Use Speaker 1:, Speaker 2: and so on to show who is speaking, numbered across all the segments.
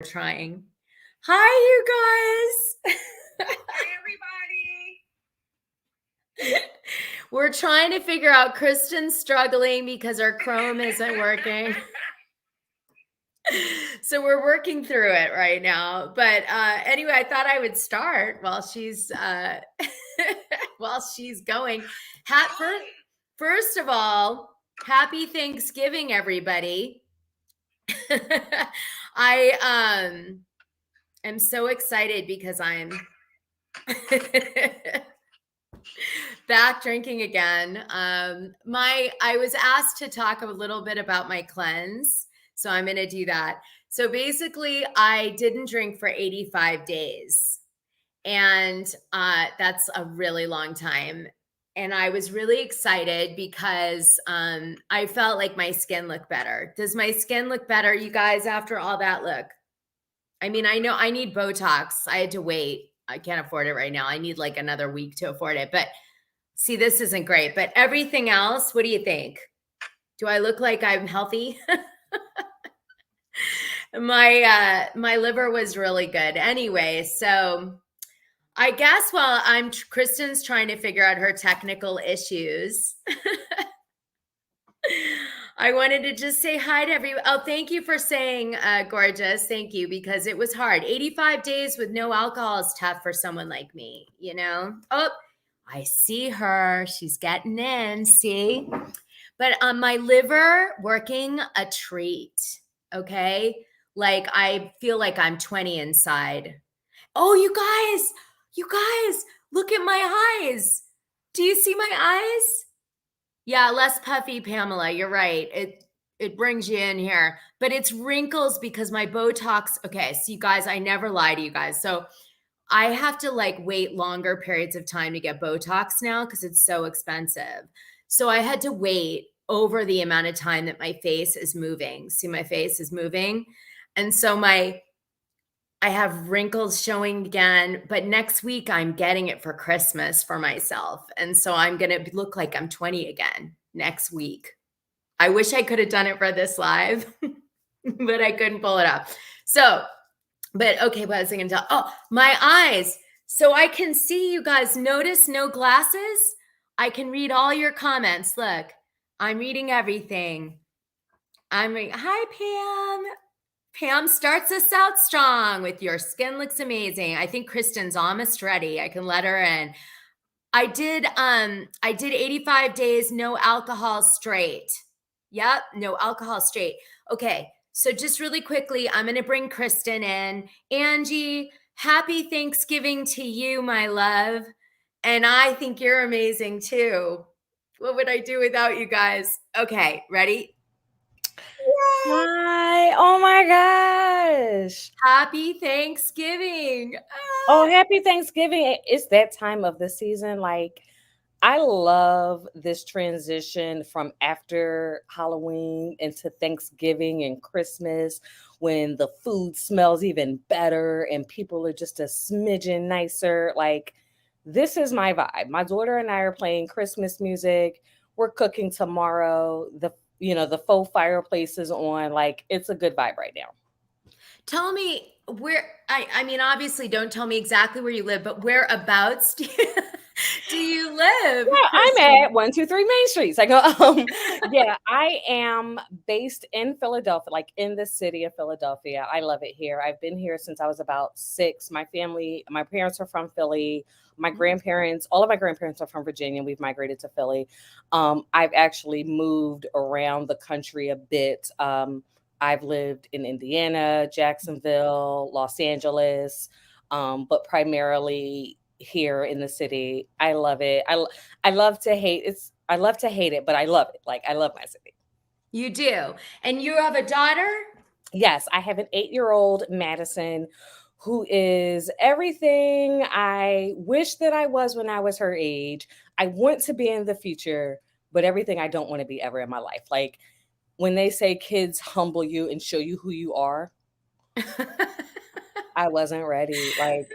Speaker 1: Trying. Hi, you guys.
Speaker 2: Hi, everybody.
Speaker 1: We're trying to figure out Kristen's struggling because our Chrome isn't working. So we're working through it right now. But anyway, I thought I would start while she's going. First of all, happy Thanksgiving, everybody. I am so excited because I'm back drinking again. I was asked to talk a little bit about my cleanse, so I'm going to do that. So basically, I didn't drink for 85 days, and that's a really long time. And I was really excited because I felt like my skin looked better. Does my skin look better, you guys, after all that? Look, I mean, I know I need Botox. I had to wait. I can't afford it right now. I need like another week to afford it. But see, this isn't great. But everything else, what do you think? Do I look like I'm healthy? My liver was really good. Anyway, so I guess while Kristen's trying to figure out her technical issues, I wanted to just say hi to everyone. Oh, thank you for saying, gorgeous. Thank you, because it was hard. 85 days with no alcohol is tough for someone like me, you know? Oh, I see her. She's getting in, see? But my liver working a treat, okay? Like I feel like I'm 20 inside. Oh, you guys, look at my eyes. Do you see my eyes? Yeah, less puffy, Pamela. You're right. It brings you in here, but it's wrinkles because my Botox. Okay, so you guys, I never lie to you guys. So I have to like wait longer periods of time to get Botox now because it's so expensive. So I had to wait over the amount of time that my face is moving. See, my face is moving. And so I have wrinkles showing again, but next week I'm getting it for Christmas for myself. And so I'm going to look like I'm 20 again next week. I wish I could have done it for this live, but I couldn't pull it off. So, but okay, what was I going to tell? Oh, my eyes. So I can see you guys. Notice no glasses. I can read all your comments. Look, I'm reading everything. Hi, Pam. Pam starts us out strong with your skin looks amazing. I think Kristen's almost ready. I can let her in. I did 85 days, no alcohol straight. Yep, no alcohol straight. Okay, so just really quickly, I'm going to bring Kristen in. Angie, happy Thanksgiving to you, my love. And I think you're amazing too. What would I do without you guys? Okay, ready?
Speaker 3: Hi. Oh my gosh.
Speaker 1: Happy Thanksgiving.
Speaker 3: Oh, happy Thanksgiving. It's that time of the season. Like, I love this transition from after Halloween into Thanksgiving and Christmas when the food smells even better and people are just a smidgen nicer. Like, this is my vibe. My daughter and I are playing Christmas music. We're cooking tomorrow. The faux fireplace is on. Like, it's a good vibe right now.
Speaker 1: Tell me where, I mean, obviously don't tell me exactly where you live, but whereabouts do you live?
Speaker 3: Yeah, I'm
Speaker 1: Kristen?
Speaker 3: at 123 Main Street. So yeah, I am based in Philadelphia, like in the city of Philadelphia. I love it here. I've been here since I was about 6. My parents are from Philly. My grandparents, all of my grandparents are from Virginia. We've migrated to Philly. I've actually moved around the country a bit. I've lived in Indiana, Jacksonville, Los Angeles, but primarily here in the city. I love it. I love to hate I love to hate it, but I love it. Like, I love my city.
Speaker 1: You do. And you have a daughter?
Speaker 3: Yes, I have an 8-year-old Madison who is everything I wish that I was when I was her age. I want to be in the future, but everything I don't want to be ever in my life. Like, when they say kids humble you and show you who you are, I wasn't ready. Like,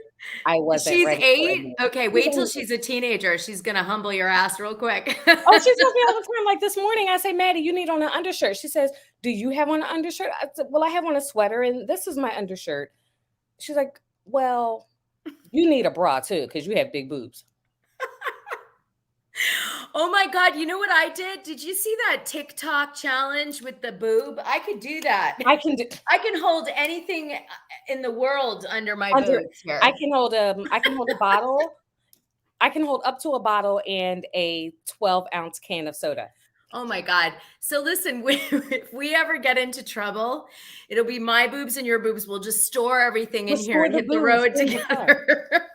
Speaker 3: I wasn't
Speaker 1: She's
Speaker 3: ready for it
Speaker 1: 8?
Speaker 3: yet.
Speaker 1: Okay, wait till she's a teenager. She's gonna humble your ass real quick.
Speaker 3: Oh, she tells me all the time. Like this morning, I say, Maddie, you need on an undershirt. She says, do you have on an undershirt? I said, well, I have on a sweater and this is my undershirt. She's like, well, you need a bra too because you have big boobs.
Speaker 1: Oh my God, you know what I did? Did you see that TikTok challenge with the boob? I could do that.
Speaker 3: I can do
Speaker 1: I can hold anything in the world under my
Speaker 3: under.
Speaker 1: boobs here.
Speaker 3: I can hold a bottle. I can hold up to a bottle and a 12-ounce can of soda.
Speaker 1: Oh my God. So listen, if we ever get into trouble, it'll be my boobs and your boobs. We'll just store everything in here and hit the road together.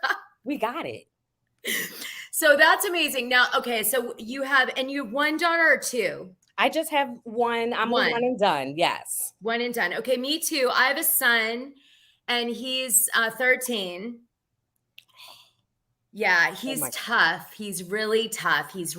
Speaker 3: We got it.
Speaker 1: So that's amazing. Now, okay, so you have one daughter or two?
Speaker 3: I just have one. I'm one and done. Yes.
Speaker 1: One and done. Okay, me too. I have a son and he's 13. Yeah, he's tough. He's really tough. He's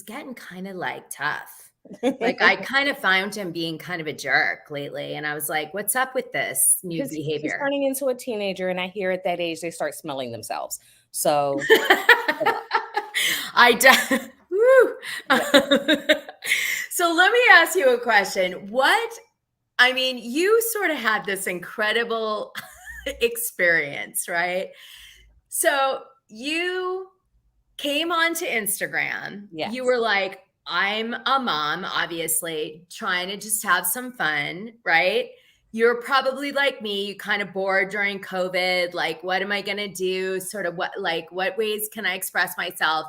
Speaker 1: getting kind of like tough. Like I kind of found him being kind of a jerk lately. And I was like, what's up with this new behavior?
Speaker 3: He's turning into a teenager. And I hear at that age, they start smelling themselves. So
Speaker 1: Woo. So let me ask you a question. You sort of had this incredible experience, right? So you came onto Instagram.
Speaker 3: Yes.
Speaker 1: You were like, I'm a mom, obviously, trying to just have some fun, right? You're probably like me, you kind of bored during COVID. Like, what am I going to do? Sort of what ways can I express myself?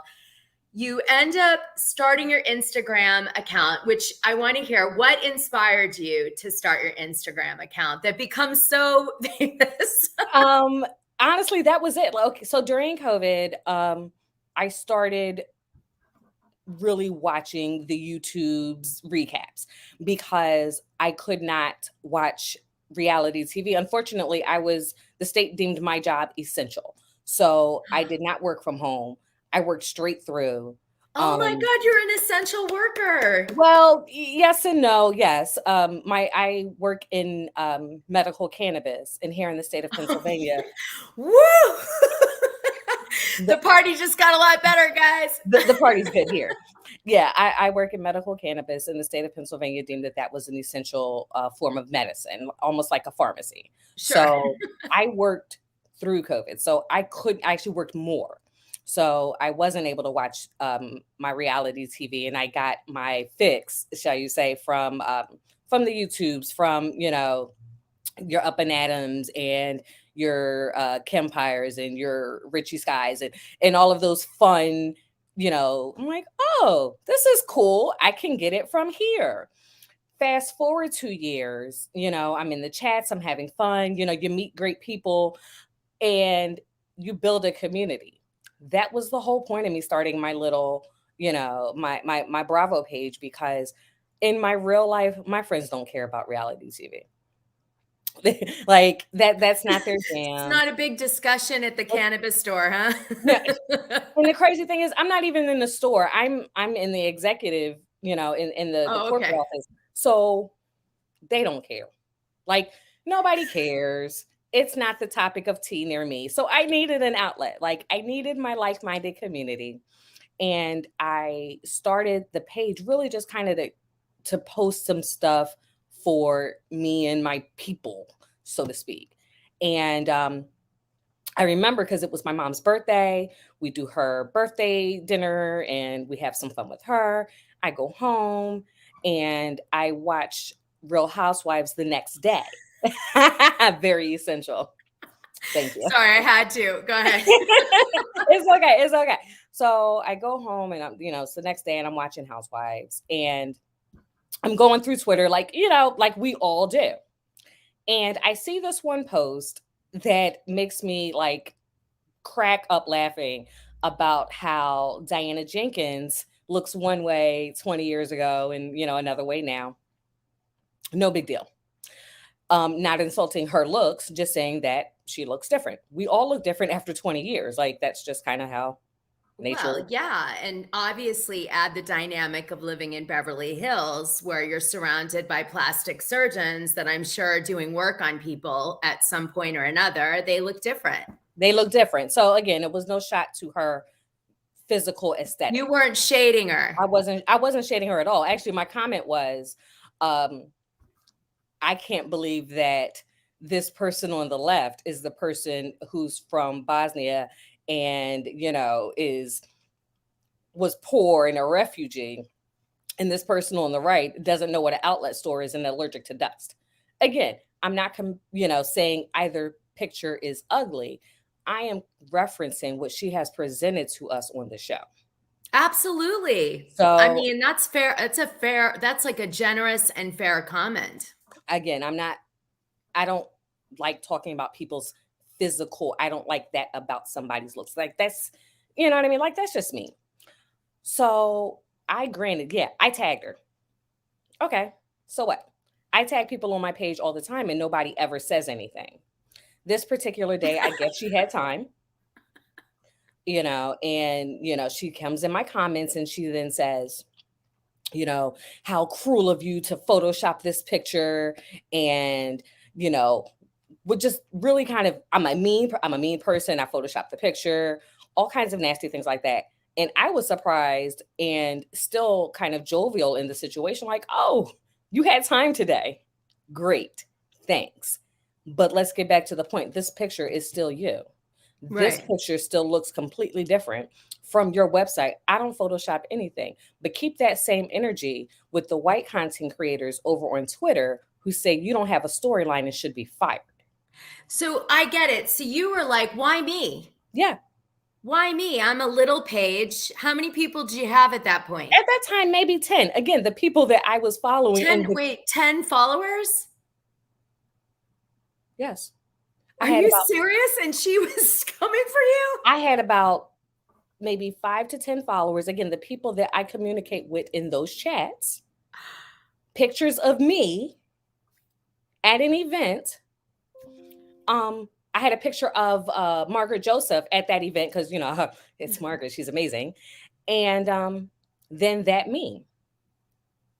Speaker 1: You end up starting your Instagram account, which I want to hear. What inspired you to start your Instagram account that becomes so famous?
Speaker 3: Honestly, that was it. Okay, so during COVID, I started really watching the YouTube's recaps because I could not watch reality TV. Unfortunately, the state deemed my job essential. So I did not work from home. I worked straight through.
Speaker 1: Oh my God, you're an essential worker.
Speaker 3: Well, yes and no. Yes. I work in medical cannabis here in the state of Pennsylvania.
Speaker 1: Woo! The party just got a lot better, guys.
Speaker 3: The party's good here. Yeah, I work in medical cannabis in the state of Pennsylvania, deemed that was an essential form of medicine, almost like a pharmacy.
Speaker 1: Sure.
Speaker 3: So I worked through COVID. So I actually worked more. So I wasn't able to watch my reality TV, and I got my fix, shall you say, from the YouTubes, from your Up and Adams and your Kempires and your Richie Skies and all of those fun. I'm like, oh, this is cool. I can get it from here. Fast forward 2 years, I'm in the chats, I'm having fun. You meet great people, and you build a community. That was the whole point of me starting my little, my Bravo page, because in my real life, my friends don't care about reality TV. Like that's not their jam.
Speaker 1: It's not a big discussion at the cannabis store, huh?
Speaker 3: No. And the crazy thing is, I'm not even in the store. I'm in the executive, in the corporate office. So they don't care. Like nobody cares. It's not the topic of tea near me. So I needed an outlet. Like I needed my like-minded community. And I started the page really just kind of to post some stuff for me and my people, so to speak. And I remember because it was my mom's birthday, we do her birthday dinner and we have some fun with her. I go home and I watch Real Housewives the next day. Very essential. Thank you.
Speaker 1: Sorry, I had to. Go ahead.
Speaker 3: It's okay. So I go home and it's the next day and I'm watching Housewives and I'm going through Twitter like we all do. And I see this one post that makes me like crack up laughing about how Diana Jenkins looks one way 20 years ago and, another way now. No big deal. Not insulting her looks, just saying that she looks different. We all look different after 20 years. Like that's just kind of how nature.
Speaker 1: Well, yeah. And obviously add the dynamic of living in Beverly Hills where you're surrounded by plastic surgeons that I'm sure are doing work on people at some point or another. They look different.
Speaker 3: They look different. So again, it was no shot to her physical aesthetic.
Speaker 1: You weren't shading her.
Speaker 3: I wasn't shading her at all. Actually, my comment was, I can't believe that this person on the left is the person who's from Bosnia and, was poor and a refugee. And this person on the right doesn't know what an outlet store is and allergic to dust. Again, I'm not, saying either picture is ugly. I am referencing what she has presented to us on the show.
Speaker 1: Absolutely.
Speaker 3: So
Speaker 1: I mean, that's fair. That's like a generous and fair comment.
Speaker 3: Again, I don't like talking about people's physical. I don't like that about somebody's looks. Like that's, you know what I mean? Like that's just me. So I tagged her. Okay. So what? I tag people on my page all the time and nobody ever says anything. This particular day, I guess she had time, and, she comes in my comments and she then says, how cruel of you to Photoshop this picture. And, would just really kind of, I'm a mean person. I Photoshopped the picture, all kinds of nasty things like that. And I was surprised and still kind of jovial in the situation. Like, oh, you had time today. Great. Thanks. But let's get back to the point. This picture is still you. This picture still looks completely different from your website. I don't Photoshop anything, but keep that same energy with the white content creators over on Twitter who say you don't have a storyline and should be fired.
Speaker 1: So I get it. So you were like, why me?
Speaker 3: Yeah.
Speaker 1: Why me? I'm a little page. How many people do you have at that point?
Speaker 3: At that time, maybe 10. Again, the people that I was following.
Speaker 1: 10 followers?
Speaker 3: Yes.
Speaker 1: Are you serious? And she was coming for you?
Speaker 3: I had about maybe 5 to 10 followers. Again, the people that I communicate with in those chats. Pictures of me at an event. I had a picture of Margaret Joseph at that event because, it's Margaret. She's amazing. And then that me.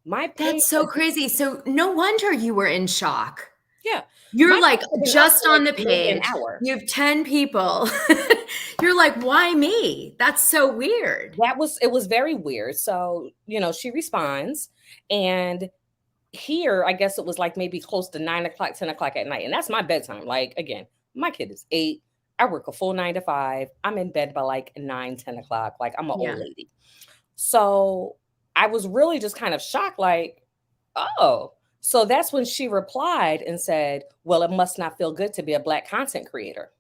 Speaker 1: That's so crazy. So no wonder you were in shock.
Speaker 3: Yeah.
Speaker 1: You're like just on the page. You have 10 people. You're like, why me? That's so weird.
Speaker 3: It was very weird. So, she responds and here, I guess it was like maybe close to 9 o'clock, 10 o'clock at night. And that's my bedtime. Like, again, my kid is 8. I work a full 9 to 5. I'm in bed by like 9, 10 o'clock. Like I'm an old lady. So I was really just kind of shocked. Like, oh, so that's when she replied and said, well, it must not feel good to be a Black content creator.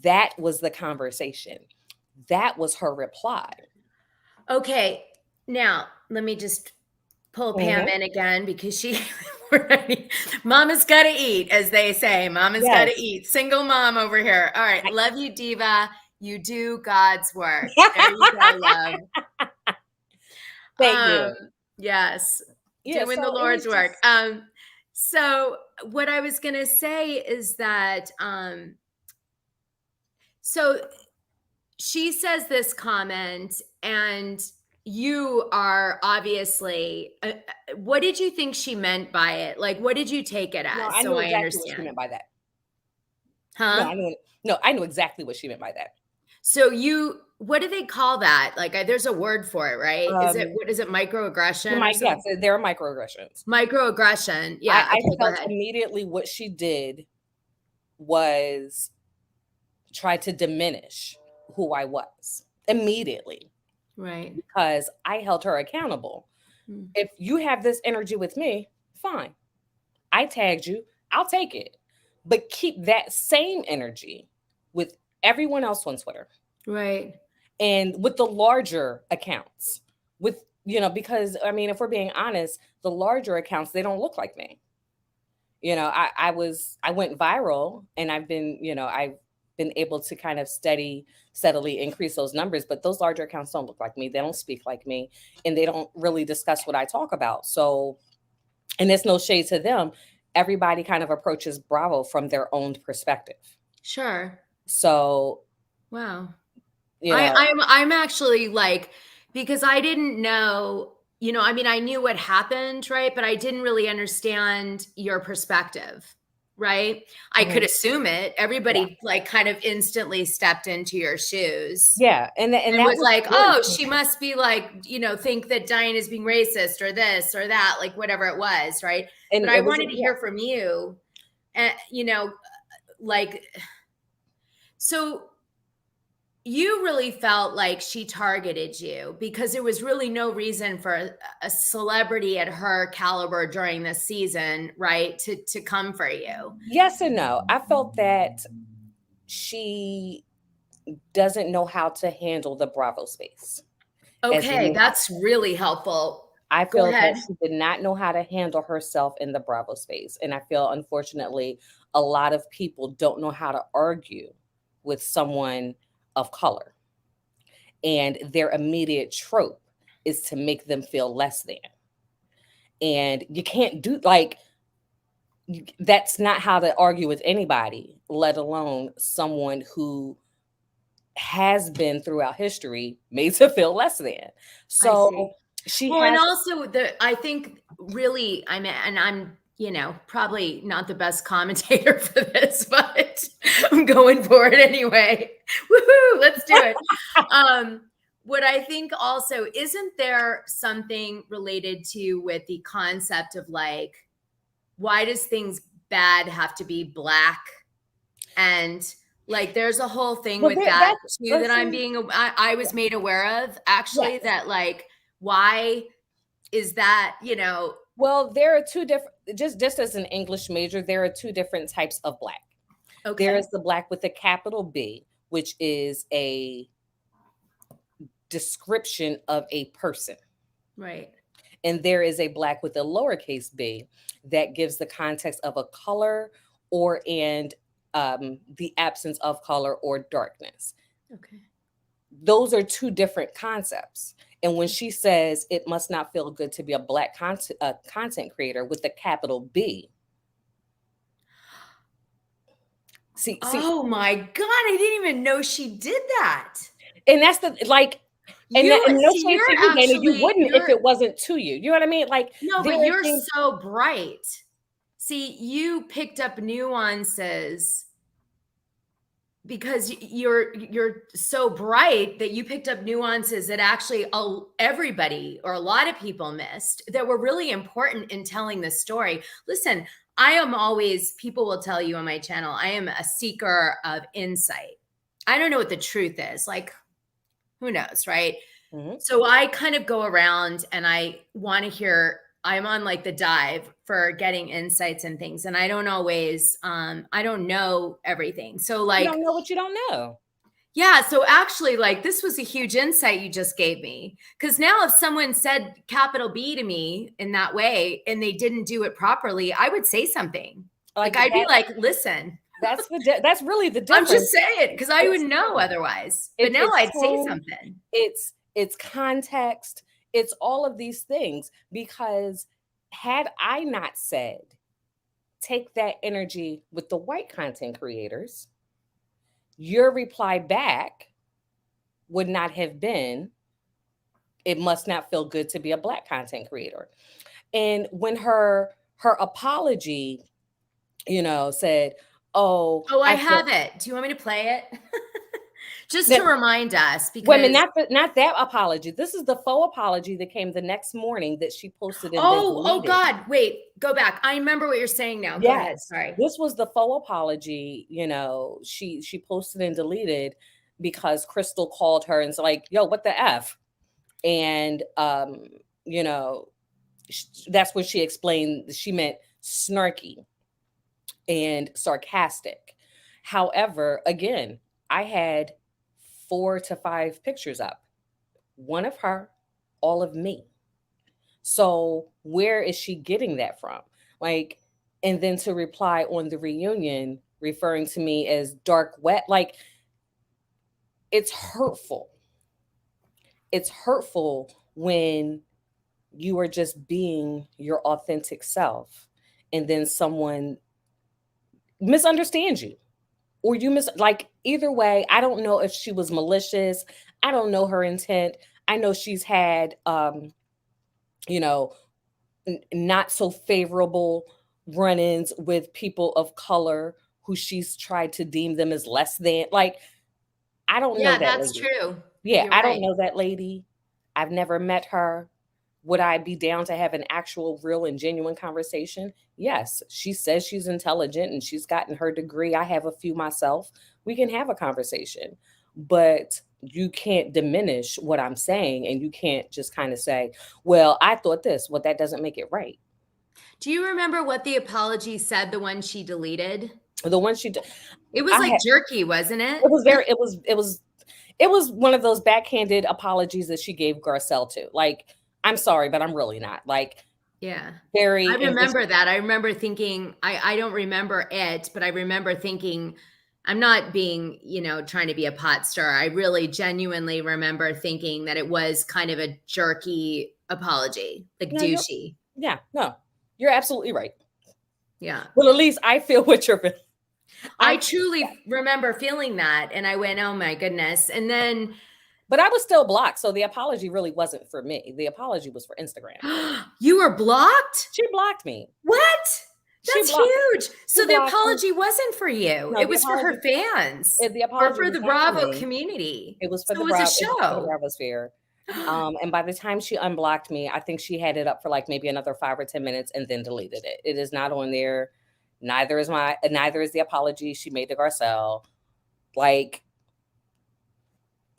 Speaker 3: That was the conversation. That was her reply.
Speaker 1: Okay. Now let me just pull Pam in again because Mama's got to eat, as they say. Mama's got to eat. Single mom over here. All right. Love you, Diva. You do God's work. There you go, love.
Speaker 3: Thank you.
Speaker 1: Yes. Doing the Lord's work. So what I was going to say is that, so she says this comment and you are obviously, what did you think she meant by it? Like, what did you take it as?
Speaker 3: No, I knew exactly what she meant by that.
Speaker 1: Huh?
Speaker 3: I knew exactly what she meant by that.
Speaker 1: So what do they call that? Like, there's a word for it, right? What is it? Microaggression?
Speaker 3: Yes, there are microaggressions.
Speaker 1: Microaggression. Yeah.
Speaker 3: I felt immediately what she did was try to diminish who I was immediately.
Speaker 1: Right.
Speaker 3: Because I held her accountable. If you have this energy with me, fine. I tagged you. I'll take it. But keep that same energy with everyone else on Twitter.
Speaker 1: Right.
Speaker 3: And with the larger accounts. Because, I mean, if we're being honest, the larger accounts, they don't look like me. I went viral and I've been able to kind of steadily increase those numbers, but those larger accounts don't look like me. They don't speak like me and they don't really discuss what I talk about. So, and there's no shade to them. Everybody kind of approaches Bravo from their own perspective.
Speaker 1: Sure.
Speaker 3: So,
Speaker 1: wow. I'm actually like, because I didn't know, I mean, I knew what happened, right? But I didn't really understand your perspective. right? I could
Speaker 3: Mhm.
Speaker 1: assume it.
Speaker 3: Yeah.
Speaker 1: Everybody like kind of instantly stepped into your shoes
Speaker 3: Yeah. And
Speaker 1: and
Speaker 3: that
Speaker 1: was
Speaker 3: was
Speaker 1: like,
Speaker 3: very
Speaker 1: oh, she
Speaker 3: painful.
Speaker 1: must be like, think that Diana's being racist or this or that, like whatever it was, right? But
Speaker 3: And
Speaker 1: I
Speaker 3: it was,
Speaker 1: wanted to
Speaker 3: yeah.
Speaker 1: hear from you, and like, so you really felt like she targeted you because there was really no reason for a celebrity at her caliber during this season, right, to come for you.
Speaker 3: Yes and no. I felt that she doesn't know how to handle the Bravo space as a
Speaker 1: Okay,
Speaker 3: new
Speaker 1: that's
Speaker 3: housewife.
Speaker 1: really helpful.
Speaker 3: I
Speaker 1: Go
Speaker 3: feel that
Speaker 1: ahead.
Speaker 3: she did not know how to handle herself in the Bravo space. And I feel, unfortunately, a lot of people don't know how to argue with someone of color. And their immediate trope is to make them feel less than. And you can't do, like, that's not how to argue with anybody, let alone someone who has been throughout history made to feel less than.
Speaker 1: I
Speaker 3: So
Speaker 1: see.
Speaker 3: she
Speaker 1: Well, and
Speaker 3: has,
Speaker 1: also I think really, I'm probably not the best commentator for this, but I'm going for it anyway. Woohoo, let's do it. Um, what I think also, isn't there something related to with the concept of like, why does things bad have to be black? And like, there's a whole thing
Speaker 3: well,
Speaker 1: with that
Speaker 3: that's,
Speaker 1: too that
Speaker 3: let's
Speaker 1: I'm
Speaker 3: see,
Speaker 1: being, I was made aware of actually,
Speaker 3: yes.
Speaker 1: that like, why is that,
Speaker 3: Well, there are two different, just as an English major, there are two different types of black. There
Speaker 1: okay,
Speaker 3: is the black with a capital B, which is a description of a person.
Speaker 1: right.
Speaker 3: And there is a black with a lowercase b that gives the context of a color or and the absence of color or darkness.
Speaker 1: Okay.
Speaker 3: Those are two different concepts. And when she says it must not feel good to be a black content creator with a capital B, see,
Speaker 1: Oh my God, I didn't even know she did that.
Speaker 3: and that's the like,
Speaker 1: You
Speaker 3: and no
Speaker 1: see,
Speaker 3: shade to you, Dana, you wouldn't if it wasn't to you. You know what I mean? Like
Speaker 1: no,
Speaker 3: there
Speaker 1: but
Speaker 3: are
Speaker 1: you're
Speaker 3: things.
Speaker 1: so bright. See, you picked up nuances because you're so bright that you picked up nuances that actually everybody or a lot of people missed that were really important in telling the story. Listen, I am always, people will tell you on my channel, I am a seeker of insight. I don't know what the truth is. Like, who knows, right?
Speaker 3: Mhm.
Speaker 1: So I kind of go around and I want to hear, I'm on like the dive for getting insights and things. And I don't always, I don't know everything. So
Speaker 3: You
Speaker 1: like,
Speaker 3: don't know what you don't know.
Speaker 1: yeah. So actually, like, this was a huge insight you just gave me. Because now, if someone said capital B to me in that way and they didn't do it properly, I would say something. Like,
Speaker 3: Like
Speaker 1: I'd be
Speaker 3: that.
Speaker 1: like, listen,
Speaker 3: That's really the
Speaker 1: I'm just
Speaker 3: difference.
Speaker 1: saying, because I
Speaker 3: It's
Speaker 1: wouldn't know
Speaker 3: tone.
Speaker 1: otherwise. But now
Speaker 3: It's
Speaker 1: I'd say
Speaker 3: tone.
Speaker 1: something.
Speaker 3: It's context. It's all of these things. Because had I not said take that energy with the white content creators, your reply back would not have been, it must not feel good to be a black content creator. And when her apology, said, oh,
Speaker 1: Oh, I
Speaker 3: I feel,
Speaker 1: have it. Do you want me to play it? Just
Speaker 3: that
Speaker 1: to remind us,
Speaker 3: women,
Speaker 1: because
Speaker 3: not that apology. This is the faux apology that came the next morning that she posted and then
Speaker 1: oh
Speaker 3: deleted.
Speaker 1: God, wait, go back. I remember what you're saying now. Go ahead.
Speaker 3: Yes,
Speaker 1: Sorry.
Speaker 3: this was the faux apology. She posted and deleted because Crystal called her and was like, "Yo, what the f?" And you know, that's what she explained. She meant snarky and sarcastic. However, again, I had 4 to 5 pictures up, one of her, all of me. So where is she getting that from? Like, and then to reply on the reunion, referring to me as dark wet, like it's hurtful. It's hurtful when you are just being your authentic self and then someone misunderstands you or like either way. I don't know if she was malicious. I don't know her intent. I know she's had you know not so favorable run-ins with people of color who she's tried to deem them as less than. Like, I don't know
Speaker 1: Yeah,
Speaker 3: that
Speaker 1: that's
Speaker 3: lady.
Speaker 1: true.
Speaker 3: Yeah,
Speaker 1: You're
Speaker 3: I don't
Speaker 1: right.
Speaker 3: know that lady. I've never met her. Would I be down to have an actual, real, and genuine conversation? Yes. She says she's intelligent and she's gotten her degree. I have a few myself. We can have a conversation, but you can't diminish what I'm saying, and you can't just kind of say, well, I thought this. Well, that doesn't make it right.
Speaker 1: Do you remember what the apology said, the one she deleted?
Speaker 3: The one she did,
Speaker 1: It was
Speaker 3: I
Speaker 1: like
Speaker 3: had,
Speaker 1: jerky, wasn't it?
Speaker 3: it was very, it was one of those backhanded apologies that she gave Garcelle to. Like, I'm sorry, but I'm really not. Like,
Speaker 1: Yeah. I
Speaker 3: very, and
Speaker 1: remember that. I remember thinking, I don't remember it, but I remember thinking, I'm not being, trying to be a pot stirrer. I really genuinely remember thinking that it was kind of a jerky apology, like
Speaker 3: no,
Speaker 1: douchey.
Speaker 3: you're absolutely right.
Speaker 1: Yeah.
Speaker 3: Well, at least I feel what you're feeling.
Speaker 1: I truly remember feeling that. And I went, oh my goodness. And then,
Speaker 3: But I was still blocked. So the apology really wasn't for me. The apology was for Instagram.
Speaker 1: you were blocked?
Speaker 3: She blocked me.
Speaker 1: What?
Speaker 3: She
Speaker 1: That's
Speaker 3: blocked,
Speaker 1: huge.
Speaker 3: she
Speaker 1: So the
Speaker 3: blocked me.
Speaker 1: apology wasn't for you.
Speaker 3: No,
Speaker 1: It
Speaker 3: the
Speaker 1: was for her
Speaker 3: apology,
Speaker 1: fans
Speaker 3: the
Speaker 1: or
Speaker 3: apology
Speaker 1: for
Speaker 3: was
Speaker 1: the
Speaker 3: not for
Speaker 1: Bravo
Speaker 3: me.
Speaker 1: community.
Speaker 3: It was for
Speaker 1: So
Speaker 3: the
Speaker 1: it was a
Speaker 3: It was for the
Speaker 1: show.
Speaker 3: Bravosphere. And by the time she unblocked me, I think she had it up for like maybe another 5 or 10 minutes and then deleted it. It is not on there. Neither is the apology she made to Garcelle. Like,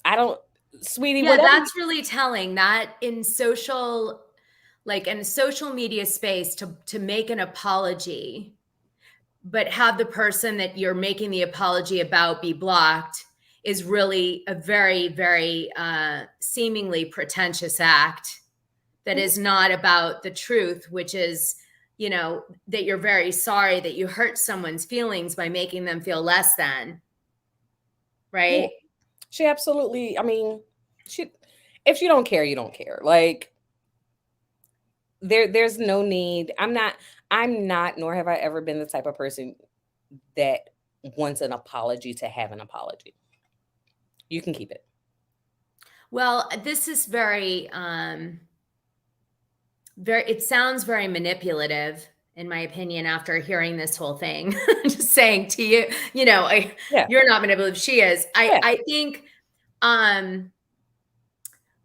Speaker 3: I don't, sweetie,
Speaker 1: Yeah,
Speaker 3: whatever.
Speaker 1: that's really telling that in social media space to make an apology, but have the person that you're making the apology about be blocked is really a very, very seemingly pretentious act that is not about the truth, which is, that you're very sorry that you hurt someone's feelings by making them feel less than,
Speaker 3: Yeah,
Speaker 1: right?
Speaker 3: she absolutely, I mean, if you don't care, you don't care. Like, there's no need. I'm not, nor have I ever been the type of person that wants an apology to have an apology. You can keep it.
Speaker 1: Well, this is it sounds very manipulative, in my opinion, after hearing this whole thing. Just saying to you,
Speaker 3: Yeah.
Speaker 1: you're not manipulative. She is.
Speaker 3: Yeah.
Speaker 1: I think,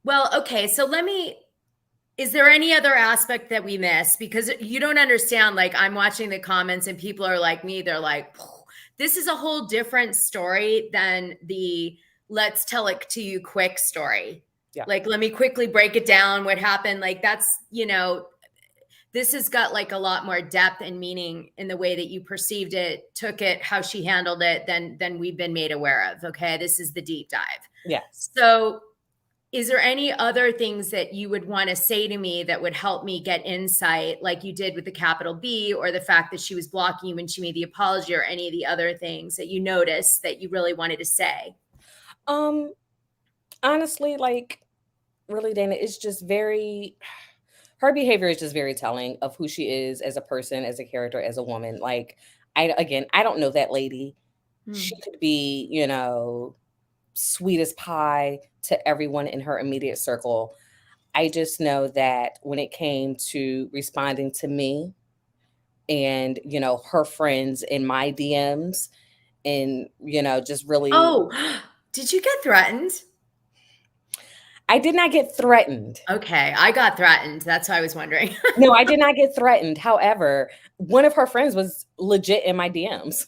Speaker 1: well, okay. So is there any other aspect that we miss? Because you don't understand, like, I'm watching the comments and people are like me. They're like, this is a whole different story than the let's tell it to you quick story.
Speaker 3: Yeah.
Speaker 1: Like, let me quickly break it down. What happened? Like, that's, this has got like a lot more depth and meaning in the way that you perceived it, took it, how she handled it than we've been made aware of. Okay. This is the deep dive.
Speaker 3: Yes.
Speaker 1: So is there any other things that you would want to say to me that would help me get insight, like you did with the capital B, or the fact that she was blocking you when she made the apology, or any of the other things that you noticed that you really wanted to say?
Speaker 3: Honestly, like, really, Dana, it's just her behavior is just very telling of who she is as a person, as a character, as a woman. Like, I don't know that lady. She could be, sweet as pie to everyone in her immediate circle. I just know that when it came to responding to me and, her friends in my DMs and, just really.
Speaker 1: Oh, did you get threatened?
Speaker 3: I did not get threatened.
Speaker 1: Okay, I got threatened. That's why I was wondering.
Speaker 3: No, I did not get threatened. However, one of her friends was legit in my DMs.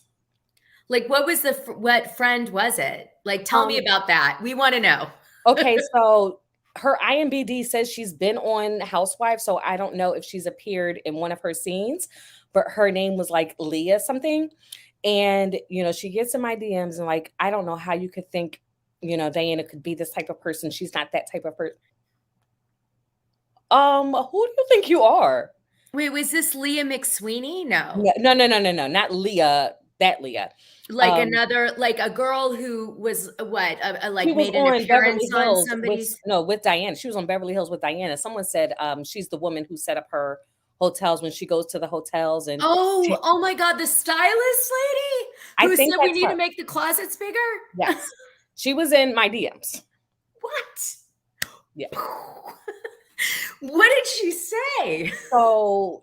Speaker 1: Like, what friend was it? Like, tell me about that. We want to know.
Speaker 3: Okay, so her IMBD says she's been on Housewives, so I don't know if she's appeared in one of her scenes, but her name was like Leah something. And, she gets in my DMs and like, I don't know how you could think, Diana could be this type of person. She's not that type of person. Who do you think you are?
Speaker 1: Wait, was this Leah McSweeney? No.
Speaker 3: No, not Leah. That Leah.
Speaker 1: Like another, like a girl who was what, like
Speaker 3: she was
Speaker 1: made an
Speaker 3: on
Speaker 1: appearance
Speaker 3: Beverly Hills
Speaker 1: on somebody's.
Speaker 3: with Diana. She was on Beverly Hills with Diana. Someone said she's the woman who set up her hotels when she goes to the hotels. And
Speaker 1: oh my God, the stylist lady who said we need to make the closets bigger.
Speaker 3: Yes, she was in my DMs.
Speaker 1: What?
Speaker 3: Yeah.
Speaker 1: What did she say?
Speaker 3: So,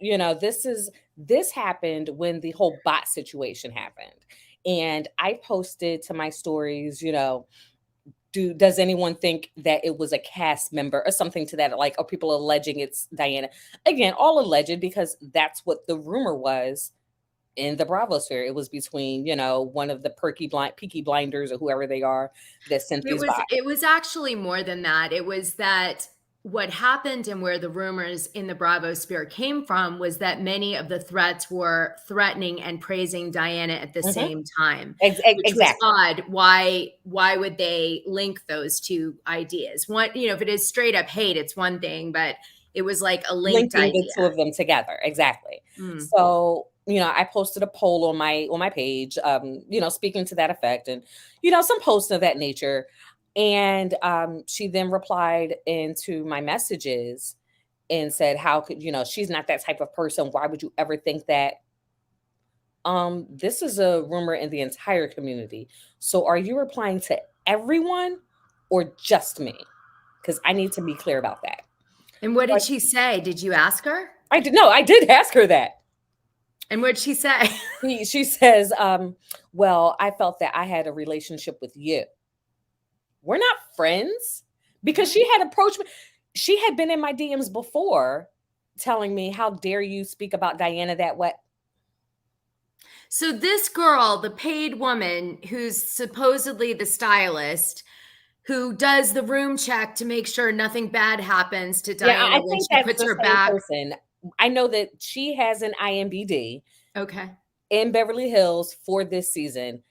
Speaker 3: this happened when the whole bot situation happened. And I posted to my stories, does anyone think that it was a cast member or something to that? Like, are people alleging it's Diana? Again, all alleged because that's what the rumor was in the Bravo sphere. It was between, one of the Peaky Blinders or whoever they are that sent
Speaker 1: It
Speaker 3: these
Speaker 1: was
Speaker 3: bots.
Speaker 1: it was actually more than that. It was that what happened and where the rumors in the Bravo sphere came from was that many of the threats were threatening and praising Diana at the
Speaker 3: Mhm.
Speaker 1: same time, which was
Speaker 3: Exactly.
Speaker 1: odd. Why would they link those two ideas? One, if it is straight up hate, it's one thing, but it was like a linked
Speaker 3: Linking the
Speaker 1: idea.
Speaker 3: two of them together. Exactly.
Speaker 1: Mm.
Speaker 3: So, I posted a poll on my page, speaking to that effect and, some posts of that nature. And she then replied into my messages and said, how could, she's not that type of person. Why would you ever think that? This is a rumor in the entire community. So are you replying to everyone or just me? Because I need to be clear about that.
Speaker 1: And what did
Speaker 3: Like,
Speaker 1: she say? Did you ask her?
Speaker 3: I did ask her that.
Speaker 1: And what did she say?
Speaker 3: She says, well, I felt that I had a relationship with you. We're not friends because she had approached me. She had been in my DMs before telling me, how dare you speak about Diana that way?
Speaker 1: So this girl, the paid woman who's supposedly the stylist, who does the room check to make sure nothing bad happens to
Speaker 3: Yeah,
Speaker 1: Diana
Speaker 3: I
Speaker 1: when
Speaker 3: think
Speaker 1: she
Speaker 3: that's
Speaker 1: puts
Speaker 3: the
Speaker 1: her
Speaker 3: same
Speaker 1: back.
Speaker 3: person. I know that she has an IMBD
Speaker 1: Okay.
Speaker 3: in Beverly Hills for this season.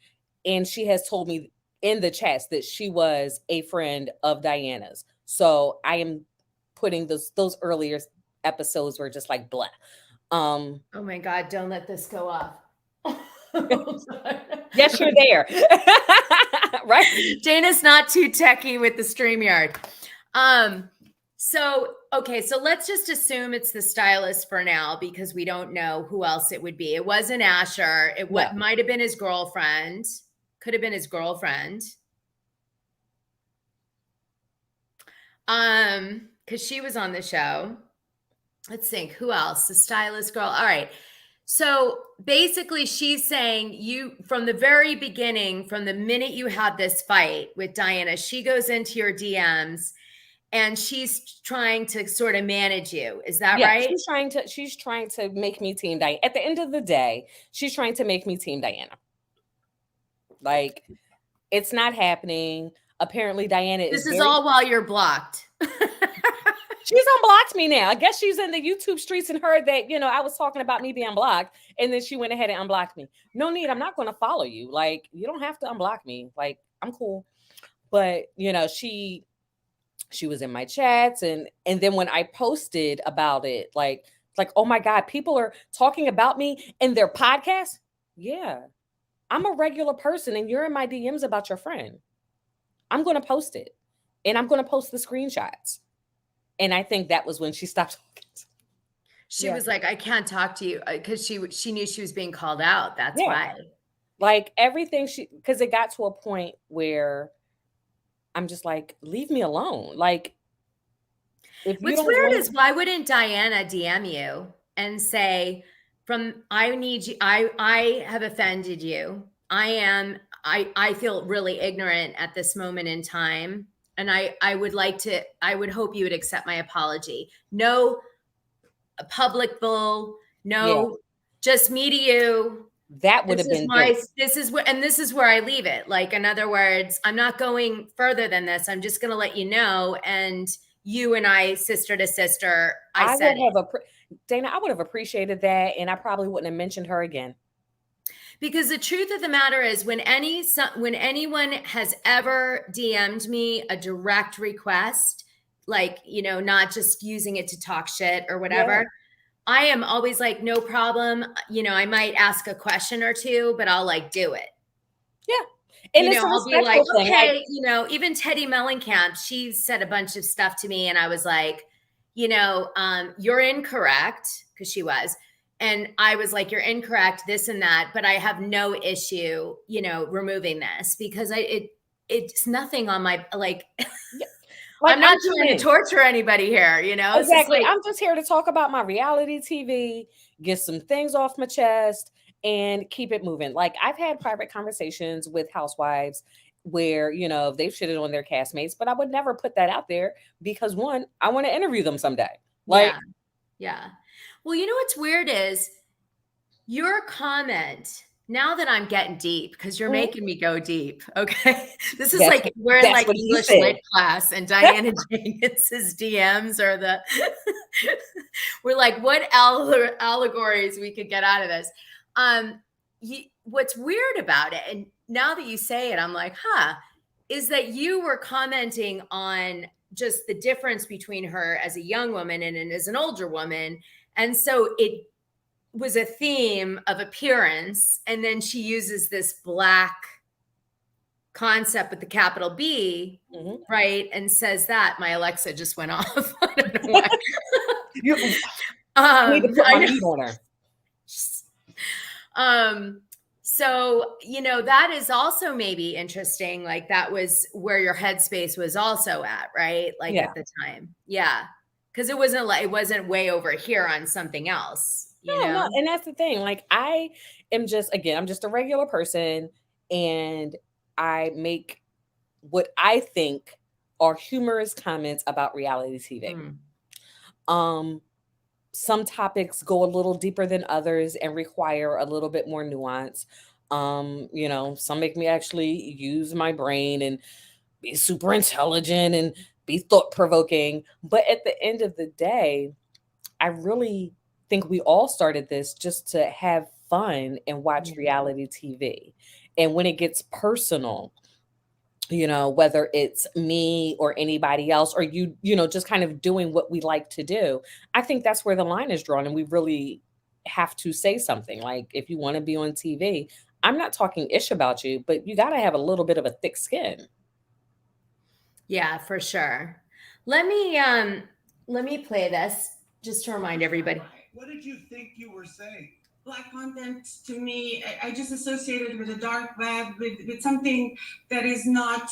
Speaker 3: And she has told me in the chats that she was a friend of Diana's. So I am putting those earlier episodes were just like blah.
Speaker 1: Oh my God, don't let this go off.
Speaker 3: Yes, you're there. Right?
Speaker 1: Dana's not too techie with the StreamYard. So let's just assume it's the stylist for now because we don't know who else it would be. It wasn't Asher. It
Speaker 3: No.
Speaker 1: might have been his girlfriend. Could have been his girlfriend. Because she was on the show. Let's think, who else? The stylist girl. All right. So basically, she's saying you from the very beginning, from the minute you had this fight with Diana, she goes into your DMs and she's trying to sort of manage you. Is that
Speaker 3: Yeah,
Speaker 1: right?
Speaker 3: she's trying to make me team Diana. At the end of the day, she's trying to make me team Diana. Like, it's not happening. Apparently, Diana
Speaker 1: This is
Speaker 3: very
Speaker 1: all while you're blocked.
Speaker 3: She's unblocked me now. I guess she's in the YouTube streets and heard that, I was talking about me being blocked. And then she went ahead and unblocked me. No need. I'm not going to follow you. Like, you don't have to unblock me. Like, I'm cool. But, she was in my chats. And then when I posted about it, like, oh my God, people are talking about me in their podcast. Yeah. I'm a regular person and you're in my DMs about your friend. I'm going to post it. And I'm going to post the screenshots. And I think that was when she stopped talking.
Speaker 1: She was like, I can't talk to you because she knew she was being called out. That's why.
Speaker 3: Like everything because it got to a point where I'm just like, leave me alone. Like, if you
Speaker 1: What's
Speaker 3: don't
Speaker 1: weird
Speaker 3: want,
Speaker 1: is why wouldn't Diana DM you and say, I need you, I have offended you. I feel really ignorant at this moment in time. And I would hope you would accept my apology. No public bull, no, just me to you.
Speaker 3: that would have been dope.
Speaker 1: This is where I leave it. Like, in other words, I'm not going further than this. I'm just going to let you know. And you and I, sister to sister, I said it.
Speaker 3: Dana, I would have appreciated that. And I probably wouldn't have mentioned her again.
Speaker 1: Because the truth of the matter is when anyone has ever DM'd me a direct request, like, not just using it to talk shit or whatever, I am always like, no problem. I might ask a question or two, but I'll like do it.
Speaker 3: Yeah. And it's a
Speaker 1: I'll be like,
Speaker 3: respectful thing.
Speaker 1: okay, even Teddy Mellencamp, she said a bunch of stuff to me and I was like, you're incorrect, because she was. And I was like, you're incorrect, this and that, but I have no issue, removing this because it's nothing on my, like.
Speaker 3: Like,
Speaker 1: I'm not trying to torture anybody here, you know?
Speaker 3: Exactly.
Speaker 1: Like,
Speaker 3: I'm just here to talk about my reality TV, get some things off my chest, and keep it moving. Like, I've had private conversations with housewives where, you know, they've shitted on their castmates, but I would never put that out there because, one, I want to interview them someday. Like,
Speaker 1: yeah. Well, you know what's weird is your comment. Now that I'm getting deep, because you're making me go deep. Okay. This is like we're in like English lit class and Diana Jenkins's DMs are the we're like, what allegories we could get out of this. What's weird about it, and now that you say it, I'm like, is that you were commenting on just the difference between her as a young woman and as an older woman. And so it was a theme of appearance. And then she uses this black concept with the capital B, right? And says that my Alexa just went off. I don't know why.
Speaker 3: I need to put my meat on her.
Speaker 1: So, you know, that is also maybe interesting. Like that was where your headspace was also at, right? Like at the time. Yeah. Cause it wasn't way over here on something else. You know?
Speaker 3: No. And that's the thing. Like I'm just a regular person and I make what I think are humorous comments about reality TV. Some topics go a little deeper than others and require a little bit more nuance. You know, some make me actually use my brain and be super intelligent and be thought-provoking. But at the end of the day, I really think we all started this just to have fun and watch reality TV. And when it gets personal, you know, whether it's me or anybody else, or you know, just kind of doing what we like to do, I think that's where the line is drawn. And we really have to say something. Like, if you want to be on TV, I'm not talking ish about you, but you got to have a little bit of a thick skin.
Speaker 1: Yeah, for sure. Let me play this just to remind everybody.
Speaker 2: What did you think you were saying?
Speaker 4: Black content to me, I just associated with the dark web, with something that is not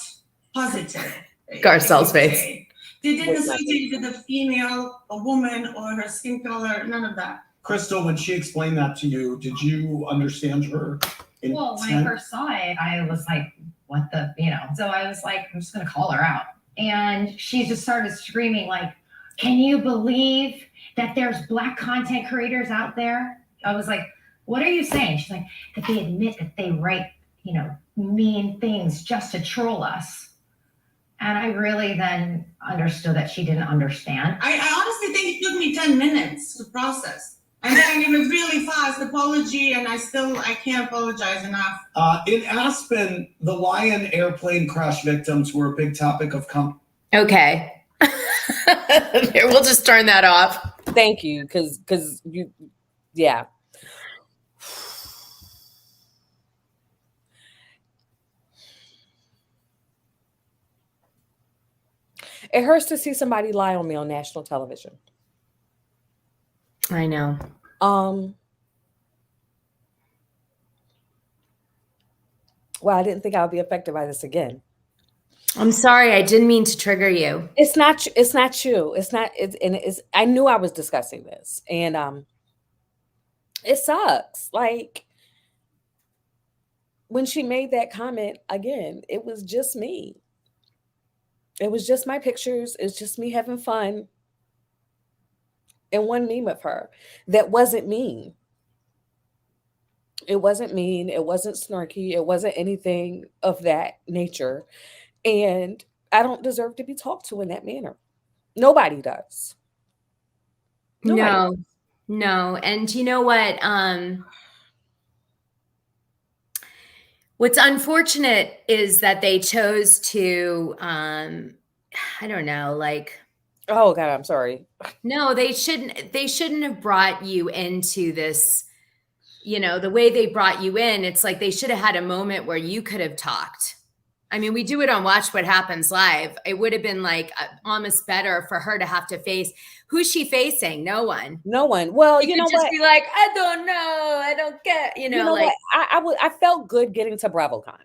Speaker 4: positive.
Speaker 1: Garcelle's face.
Speaker 4: They didn't associate it with a female, a woman, or her skin color, none of that.
Speaker 2: Crystal, when she explained that to you, did you understand her intent?
Speaker 5: Well, when I first saw it, I was like, what the, you know? So I was like, I'm just going to call her out. And she just started screaming like, can you believe that there's Black content creators out there? I was like, what are you saying? She's like, that they admit that they write, you know, mean things just to troll us. And I really then understood that she didn't understand.
Speaker 4: I honestly think it took me 10 minutes to process. And then it was really fast apology, and I can't apologize enough.
Speaker 2: In Aspen, the Lion airplane crash victims were a big topic of
Speaker 1: Okay. Here, we'll just turn that off.
Speaker 3: Thank you, because you, yeah. It hurts to see somebody lie on me on national television.
Speaker 1: I know.
Speaker 3: Well, I didn't think I would be affected by this again.
Speaker 1: I'm sorry. I didn't mean to trigger you.
Speaker 3: It's not you. I knew I was discussing this, and it sucks. Like, when she made that comment again, it was just me. It was just my pictures. It's just me having fun. And one meme of her that wasn't mean. It wasn't mean. It wasn't snarky. It wasn't anything of that nature. And I don't deserve to be talked to in that manner. Nobody does.
Speaker 1: No. And you know what? What's unfortunate is that they chose to, I don't know, like.
Speaker 3: Oh God, I'm sorry.
Speaker 1: No, they shouldn't have brought you into this, you know, the way they brought you in. It's like they should have had a moment where you could have talked. I mean, we do it on Watch What Happens Live. It would have been like almost better for her to have to face. Who's she facing? No one.
Speaker 3: Well, you know
Speaker 1: just
Speaker 3: what?
Speaker 1: Be like, I don't know. I don't get. You know like
Speaker 3: what? I felt good getting to Bravocon.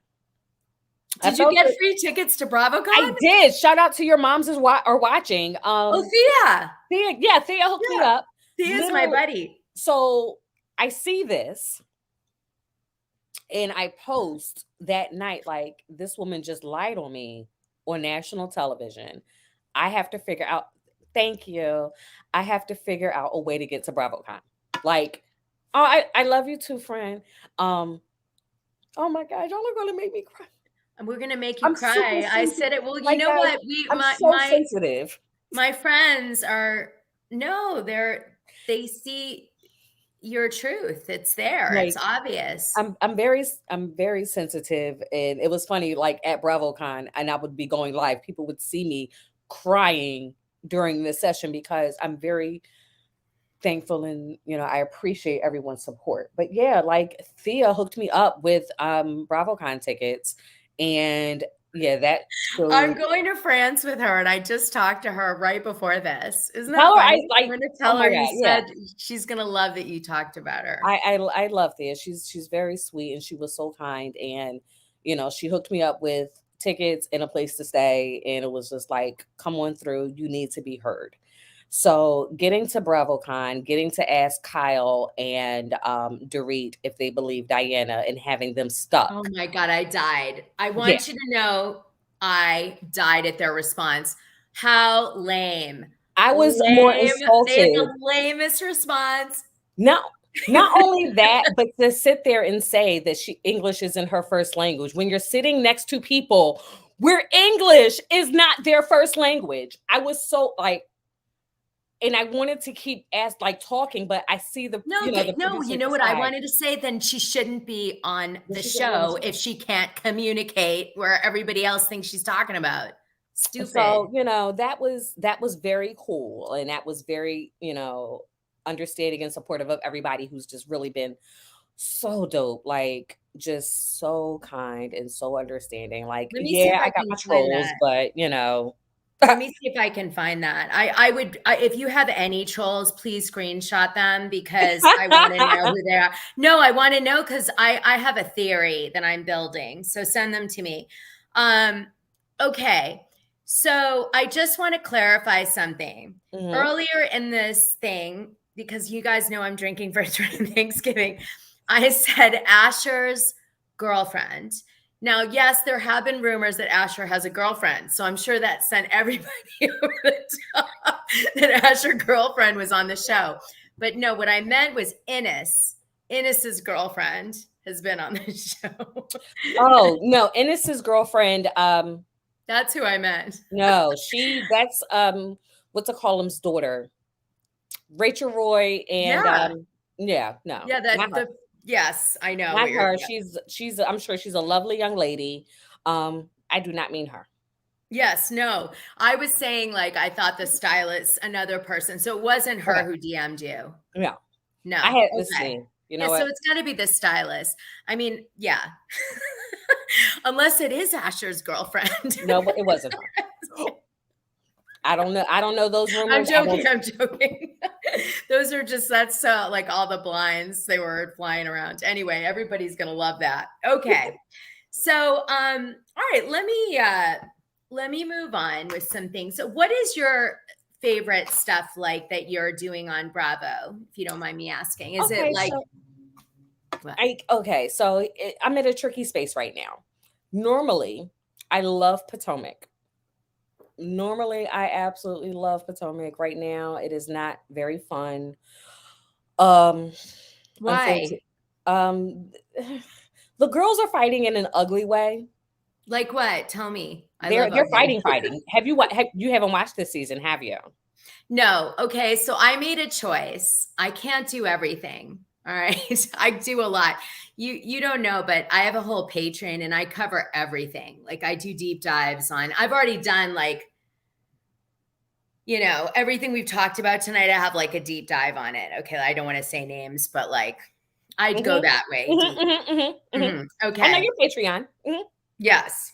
Speaker 1: Did you get free tickets to Bravocon?
Speaker 3: I did. Shout out to your moms are watching.
Speaker 1: Thea.
Speaker 3: Thea hooked me up.
Speaker 1: Thea's my buddy.
Speaker 3: So I see this and I post that night, like, this woman just lied on me on national television. I have to figure out, thank you. I have to figure out a way to get to Bravocon. Like, oh, I love you too, friend. Oh my God, y'all are gonna make me cry.
Speaker 1: And we're gonna make you cry. I said it. Well, you know what?
Speaker 3: I'm so sensitive.
Speaker 1: My friends are they see your truth. It's there. Like, it's obvious.
Speaker 3: I'm very sensitive, and it was funny. Like at Bravocon, and I would be going live. People would see me crying during this session because I'm very thankful, and I appreciate everyone's support. But yeah, like Thea hooked me up with Bravocon tickets, and yeah,
Speaker 1: I'm going to France with her, and I just talked to her right before this. Isn't that funny? I'm going to tell her you said she's going to love that you talked about her.
Speaker 3: I love Thea. She's very sweet, and she was so kind, and she hooked me up with tickets and a place to stay, and it was just like, come on through. You need to be heard. So getting to Bravocon, getting to ask Kyle and Dorit if they believe Diana, and having them stuck.
Speaker 1: Oh my God, I died. I want you to know I died at their response. How lame.
Speaker 3: I was more insulted.
Speaker 1: They had the lamest response.
Speaker 3: No, not only that, but to sit there and say that English isn't her first language when you're sitting next to people where English is not their first language. I was so like, and I wanted to keep talking, but I see the
Speaker 1: you know what I wanted to say? Then she shouldn't be on the show if she can't communicate where everybody else thinks she's talking about. Stupid.
Speaker 3: So that was very cool, and that was very understanding and supportive of everybody who's just really been so dope, like just so kind and so understanding. Like, I got my trolls, but
Speaker 1: let me see if I can find that. I would, if you have any trolls, please screenshot them because I want to know who they are. No, I want to know because I have a theory that I'm building. So send them to me. Okay. So I just want to clarify something. Mm-hmm. Earlier in this thing, because you guys know I'm drinking for Thanksgiving, I said Asher's girlfriend. Now, yes, there have been rumors that Asher has a girlfriend, so I'm sure that sent everybody over the top that Asher's girlfriend was on the show. But no, what I meant was Ines. Ines' girlfriend has been on the show.
Speaker 3: Oh, no, Ines' girlfriend.
Speaker 1: That's who I meant.
Speaker 3: No, that's what's a column's daughter, Rachel Roy, and
Speaker 1: yes, I know.
Speaker 3: Not her. She's. I'm sure she's a lovely young lady. I do not mean her.
Speaker 1: Yes, no. I was saying I thought the stylist, another person. So it wasn't her who DM'd you. No.
Speaker 3: I had to see. What?
Speaker 1: So it's got to be the stylist. I mean, yeah. Unless it is Asher's girlfriend.
Speaker 3: No, but it wasn't her. I don't know those rumors.
Speaker 1: I'm joking. Those are just, that's all the blinds they were flying around. Anyway, everybody's going to love that. Okay. So, all right, let me move on with some things. So what is your favorite stuff that you're doing on Bravo, if you don't mind me asking? Is it
Speaker 3: so I'm in a tricky space right now. Normally, I love Potomac. I absolutely love Potomac. Right now, it is not very fun.
Speaker 1: Why?
Speaker 3: The girls are fighting in an ugly way.
Speaker 1: Like what? Tell me.
Speaker 3: They're fighting. You haven't watched this season, have you?
Speaker 1: No. Okay. So I made a choice. I can't do everything. All right. I do a lot. You don't know, but I have a whole Patreon and I cover everything. I do deep dives on, I've already done everything we've talked about tonight. I have a deep dive on it. Okay. I don't want to say names, but I'd go that way. Okay.
Speaker 3: I know your Patreon. Mm-hmm.
Speaker 1: Yes.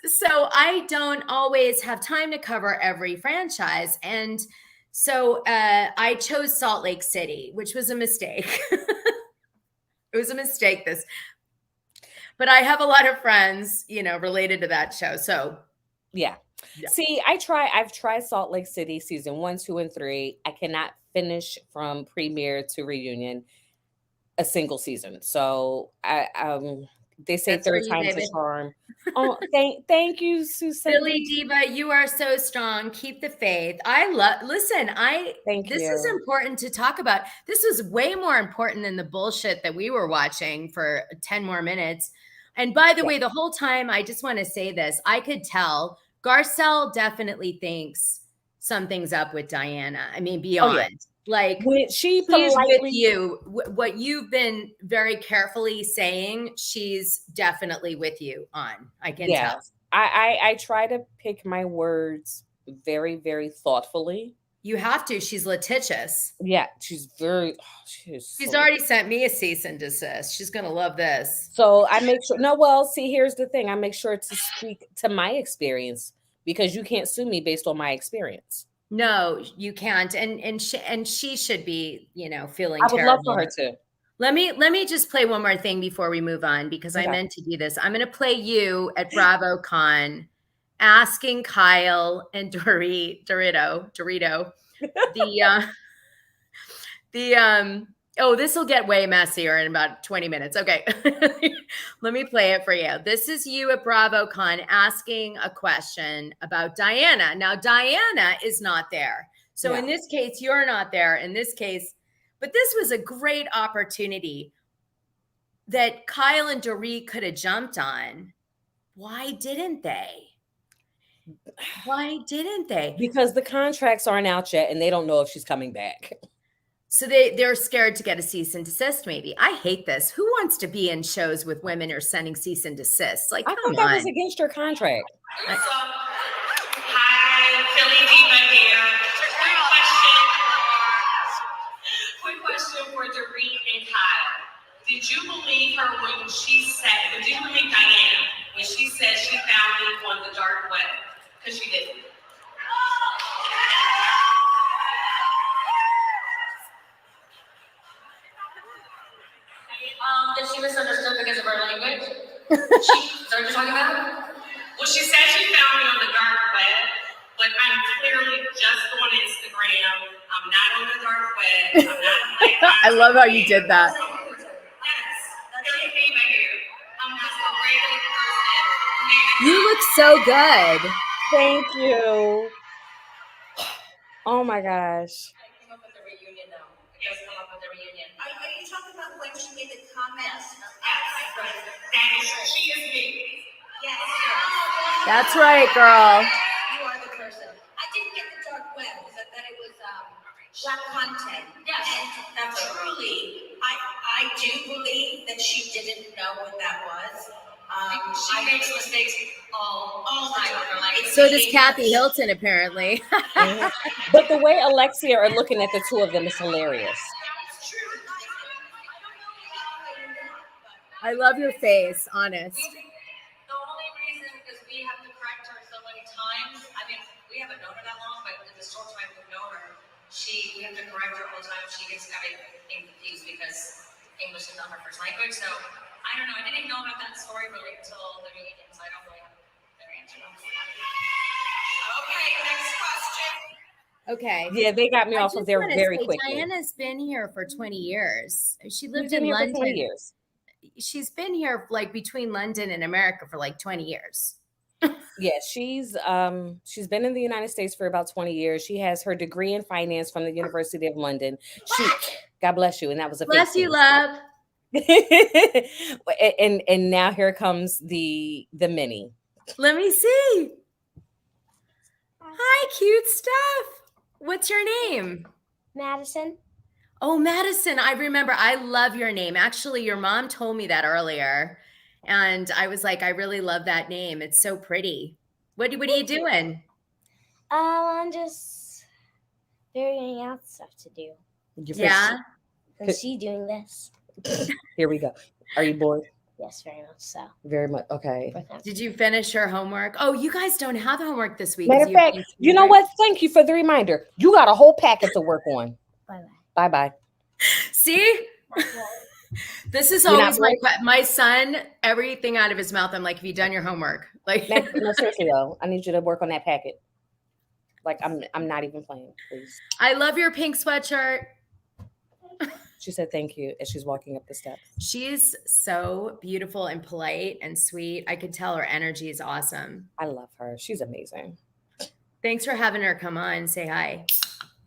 Speaker 1: So I don't always have time to cover every franchise. And so I chose Salt Lake City, which was a mistake. It was a mistake. But I have a lot of friends, related to that show. So
Speaker 3: Yeah.
Speaker 1: Yeah.
Speaker 3: See, I've tried Salt Lake City season 1, 2, and 3. I cannot finish from premiere to reunion a single season. So they say
Speaker 1: That's for
Speaker 3: third
Speaker 1: you,
Speaker 3: time's a
Speaker 1: baby.
Speaker 3: charm. Oh, thank you, Susan.
Speaker 1: Philly.Diva, you are so strong. Keep the faith. Listen,
Speaker 3: Thank
Speaker 1: this
Speaker 3: you.
Speaker 1: is important to talk about. This was way more important than the bullshit that we were watching for 10 more minutes. And by the way, the whole time, I just want to say this. I could tell Garcelle definitely thinks something's up with Diana. I mean, beyond.
Speaker 3: Oh, yeah.
Speaker 1: Like,
Speaker 3: When she
Speaker 1: she's with
Speaker 3: politely,
Speaker 1: you. What you've been very carefully saying, she's definitely with you on. I can tell.
Speaker 3: I try to pick my words very, very thoughtfully.
Speaker 1: You have to. She's litigious.
Speaker 3: Yeah, she's
Speaker 1: She's already sent me a cease and desist. She's going to love this.
Speaker 3: So I make sure. No, well, see, here's the thing. I make sure to speak to my experience because you can't sue me based on my experience.
Speaker 1: No, you can't. And she should be, feeling
Speaker 3: I would
Speaker 1: terrible.
Speaker 3: love for her to.
Speaker 1: Let me just play one more thing before we move on because I meant to do this. I'm going to play you at Bravocon asking Kyle and Dorito this will get way messier in about 20 minutes. Okay. Let me play it for you. This is you at Bravocon asking a question about Diana. Now, Diana is not there. So in this case, you're not there in this case, but this was a great opportunity that Kyle and Dorit could have jumped on. Why didn't they? Why didn't they?
Speaker 3: Because the contracts aren't out yet and they don't know if she's coming back.
Speaker 1: So they're scared to get a cease and desist, maybe. I hate this. Who wants to be in shows with women or sending cease and desists? Like,
Speaker 3: I
Speaker 1: come
Speaker 3: thought that
Speaker 1: on.
Speaker 3: was against your contract.
Speaker 6: Hi, Philly.Diva here. Quick question for Dorit and Kyle. Did you believe her when she said, did you believe Diana when she said she found me on the dark web? Because she didn't.
Speaker 7: That she misunderstood because of her language? Is that what you're talking about?
Speaker 6: Well, she said she found me on the dark web, but I'm clearly just on Instagram. I'm not on the dark web. I'm not
Speaker 1: I love how you did that.
Speaker 6: Yes, Philly.Diva here. I'm just a regular person.
Speaker 1: You look so good.
Speaker 3: Thank you. Oh my gosh.
Speaker 7: I came up with the reunion though. You guys come up with the reunion. Are you talking about when she made the comments?
Speaker 6: She is me.
Speaker 7: Yes.
Speaker 1: That's right, girl.
Speaker 7: You are the person. I didn't get the dark web because I thought it was black content. Yes. And truly, I do believe that she didn't know what that was.
Speaker 6: She makes mistakes all time.
Speaker 1: So does Kathy Hilton, apparently.
Speaker 3: But the way Alexia are looking at the two of them is hilarious.
Speaker 1: I love your face, honest.
Speaker 7: The only reason is we have to correct her so many times. I mean, we haven't known her that long, but in the short time we've known her, we have to correct her all the time. She gets everything confused because English is not her first language. So I don't know. I didn't even know about that story really until the reunion, so I don't really have their answer.
Speaker 6: Okay, next question.
Speaker 1: Okay.
Speaker 3: Yeah, they got me
Speaker 1: I
Speaker 3: off of
Speaker 1: just
Speaker 3: there
Speaker 1: wanna
Speaker 3: very
Speaker 1: say,
Speaker 3: quickly.
Speaker 1: Diana's been here for 20 years. She
Speaker 3: She's
Speaker 1: lived
Speaker 3: been
Speaker 1: in
Speaker 3: here for
Speaker 1: London.
Speaker 3: 20 years.
Speaker 1: She's been here like between London and America for like 20 years.
Speaker 3: Yeah, she's been in the United States for about 20 years. She has her degree in finance from the University of London. God bless you, and that was a
Speaker 1: Bless
Speaker 3: fake
Speaker 1: you,
Speaker 3: thing.
Speaker 1: love.
Speaker 3: and now here comes the mini.
Speaker 1: Let me see. Hi, cute stuff. What's your name?
Speaker 8: Madison.
Speaker 1: Oh, Madison. I remember. I love your name. Actually, your mom told me that earlier. And I was like, I really love that name. It's so pretty. What are you doing?
Speaker 8: I'm just figuring out stuff to do.
Speaker 1: Yeah.
Speaker 8: Is she doing this?
Speaker 3: Here we go. Are you bored?
Speaker 8: Yes, very much so.
Speaker 3: Very much. Okay.
Speaker 1: Did you finish your homework? Oh, you guys don't have homework this week.
Speaker 3: Matter of fact, you know what? Thank you for the reminder. You got a whole packet to work on.
Speaker 8: Bye-bye.
Speaker 3: Bye-bye.
Speaker 1: See? This is
Speaker 3: You're not
Speaker 1: always my son, everything out of his mouth. I'm like, have you done your homework? Like,
Speaker 3: No, seriously though, I need you to work on that packet. Like, I'm not even playing, please.
Speaker 1: I love your pink sweatshirt.
Speaker 3: She said thank you as she's walking up the steps.
Speaker 1: She's so beautiful and polite and sweet. I could tell her energy is awesome.
Speaker 3: I love her. She's amazing.
Speaker 1: Thanks for having her come on and say hi.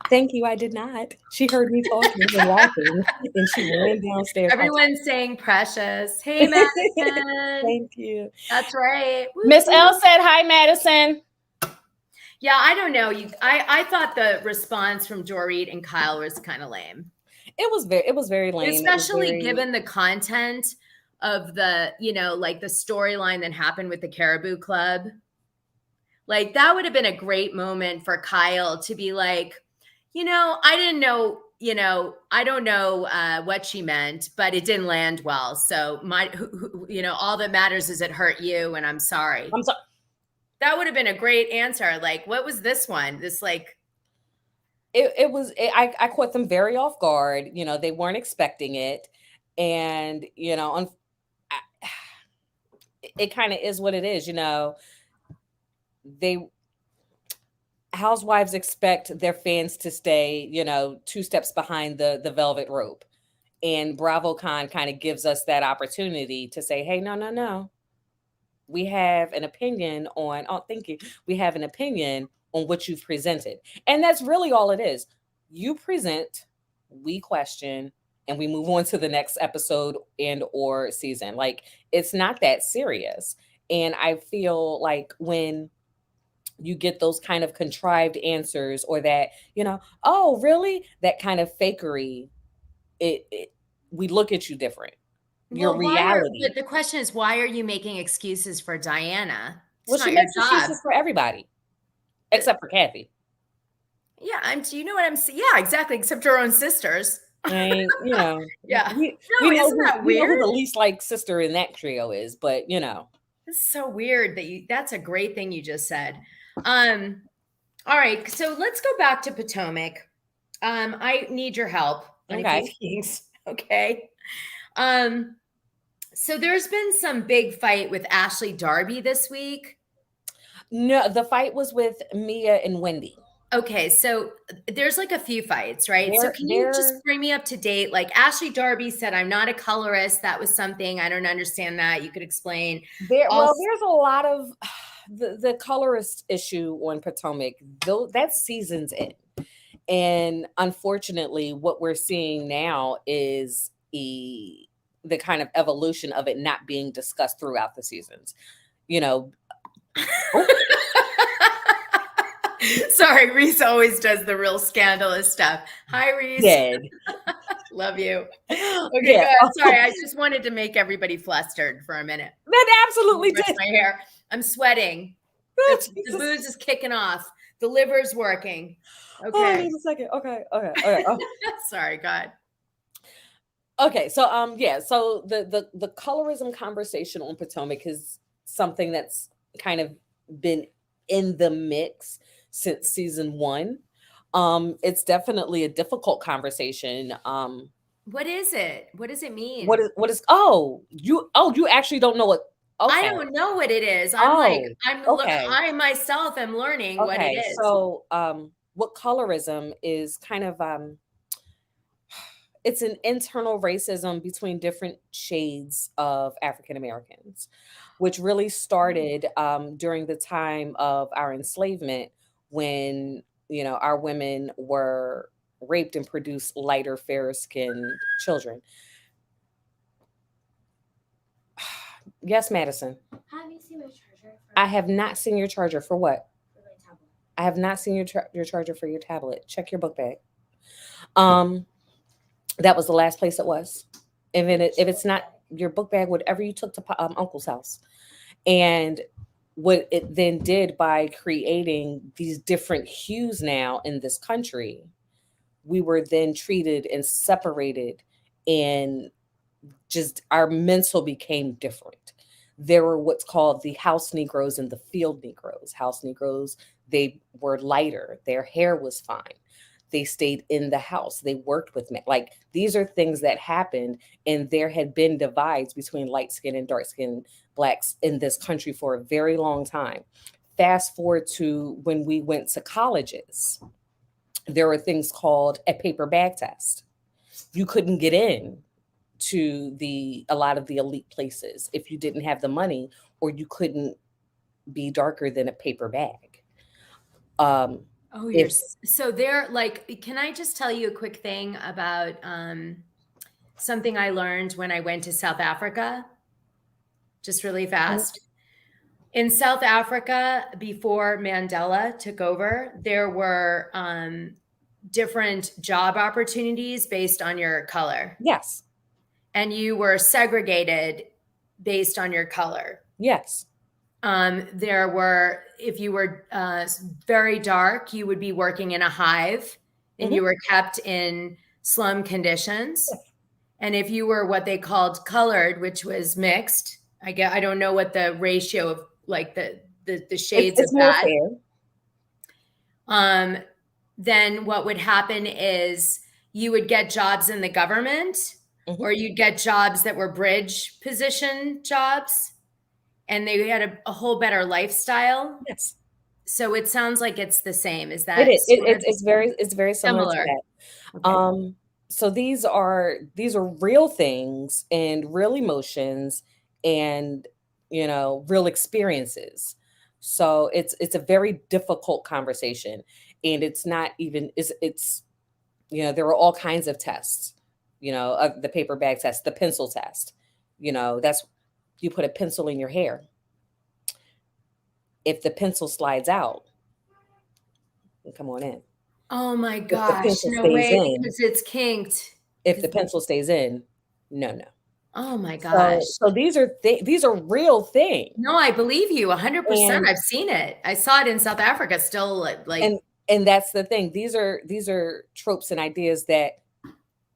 Speaker 3: Thank you. I did not. She heard me talking and laughing, and she ran downstairs.
Speaker 1: Everyone's saying precious. Hey, Madison.
Speaker 3: Thank you.
Speaker 1: That's right.
Speaker 3: Miss L said hi, Madison.
Speaker 1: Yeah, I don't know. I thought the response from Dorit and Kyle was kind of lame.
Speaker 3: It was very lame.
Speaker 1: Especially given the content of the, like the storyline that happened with the Caribou Club. Like, that would have been a great moment for Kyle to be like, I didn't know, I don't know what she meant, but it didn't land well. So all that matters is it hurt you, and I'm sorry.
Speaker 3: I'm sorry.
Speaker 1: That would have been a great answer. Like, what was this one? This like,
Speaker 3: I caught them very off guard. They weren't expecting it, and it kind of is what it is. Housewives expect their fans to stay, 2 steps behind the velvet rope. And Bravocon kind of gives us that opportunity to say, hey, no. We have an opinion on, thank you. We have an opinion on what you've presented. And that's really all it is. You present, we question, and we move on to the next episode and or season. Like, it's not that serious. And I feel like when you get those kind of contrived answers, or that, oh, really? That kind of fakery, we look at you different. Your reality.
Speaker 1: But the question is, why are you making excuses for Diana?
Speaker 3: Well, she makes excuses for everybody, except for Kathy.
Speaker 1: Yeah, you know what I'm saying? Yeah, exactly. Except her own sisters.
Speaker 3: And,
Speaker 1: Yeah.
Speaker 3: Isn't
Speaker 1: that weird?
Speaker 3: We know who the least like sister in that trio is, but
Speaker 1: It's so weird that's a great thing you just said. All right, so let's go back to Potomac. I need your help.
Speaker 3: Okay.
Speaker 1: Okay. So there's been some big fight with Ashley Darby this week.
Speaker 3: No, the fight was with Mia and Wendy.
Speaker 1: Okay, so there's like a few fights, right? So can you just bring me up to date? Like, Ashley Darby said, I'm not a colorist. That was something. I don't understand that. You could explain.
Speaker 3: There's a lot of the colorist issue on Potomac, though, that's seasons in. And unfortunately, what we're seeing now is the kind of evolution of it not being discussed throughout the seasons.
Speaker 1: Sorry, Reese always does the real scandalous stuff. Hi, Reese.
Speaker 3: Dead.
Speaker 1: Love you. Okay,
Speaker 3: Yeah.
Speaker 1: Sorry, I just wanted to make everybody flustered for a minute.
Speaker 3: That absolutely
Speaker 1: Brush
Speaker 3: did.
Speaker 1: my hair. I'm sweating. The booze is kicking off. The liver's working. Okay.
Speaker 3: Oh, wait a second. Okay. Oh.
Speaker 1: Sorry, God.
Speaker 3: Okay, so so the colorism conversation on Potomac is something that's kind of been in the mix since season 1. It's definitely a difficult conversation.
Speaker 1: What is it? What does it mean?
Speaker 3: You actually don't know what? Okay.
Speaker 1: I don't know what it is. I myself am learning what it is.
Speaker 3: So what colorism is kind of it's an internal racism between different shades of African Americans, which really started during the time of our enslavement, when our women were raped and produced lighter, fairer skinned children. Yes, Madison.
Speaker 8: Have you seen my charger?
Speaker 3: I have not seen your charger for what?
Speaker 8: For my tablet.
Speaker 3: I have not seen your charger for your tablet. Check your book bag. That was the last place it was. And then if it's not your book bag, whatever you took to Uncle's house. And what it then did by creating these different hues now in this country, we were then treated and separated, and just our mental became different. There were what's called the house Negroes and the field Negroes. House Negroes, they were lighter. Their hair was fine. They stayed in the house. They worked with men. Like, these are things that happened, and there had been divides between light skin and dark skin blacks in this country for a very long time. Fast forward to when we went to colleges, there were things called a paper bag test. You couldn't get in to a lot of the elite places if you didn't have the money, or you couldn't be darker than a paper bag.
Speaker 1: Oh, you're so there. Like, can I just tell you a quick thing about something I learned when I went to South Africa? Just really fast. In South Africa, before Mandela took over, there were different job opportunities based on your color.
Speaker 3: Yes.
Speaker 1: And you were segregated based on your color.
Speaker 3: Yes.
Speaker 1: There were, if you were very dark, you would be working in a hive, and you were kept in slum conditions.
Speaker 3: Yes.
Speaker 1: And if you were what they called colored, which was mixed, I don't know what the ratio of like the shades
Speaker 3: it's
Speaker 1: of
Speaker 3: more
Speaker 1: that.
Speaker 3: fair.
Speaker 1: Then what would happen is you would get jobs in the government, or you'd get jobs that were bridge position jobs, and they had a whole better lifestyle.
Speaker 3: Yes.
Speaker 1: So it sounds like it's the same. Is that
Speaker 3: it is? It's very similar to that.
Speaker 1: Okay.
Speaker 3: So these are real things and real emotions and, you know, real experiences. So it's a very difficult conversation, and it's not even it's you know, there are all kinds of tests, you know, the paper bag test, the pencil test, you know, that's, you put a pencil in your hair. If the pencil slides out, come on in.
Speaker 1: Oh my gosh, no way, because it's kinked.
Speaker 3: If the pencil stays in, no.
Speaker 1: Oh my gosh.
Speaker 3: So these are real things.
Speaker 1: No, I believe you 100%. I've seen it. I saw it in South Africa still, like
Speaker 3: and that's the thing. These are tropes and ideas that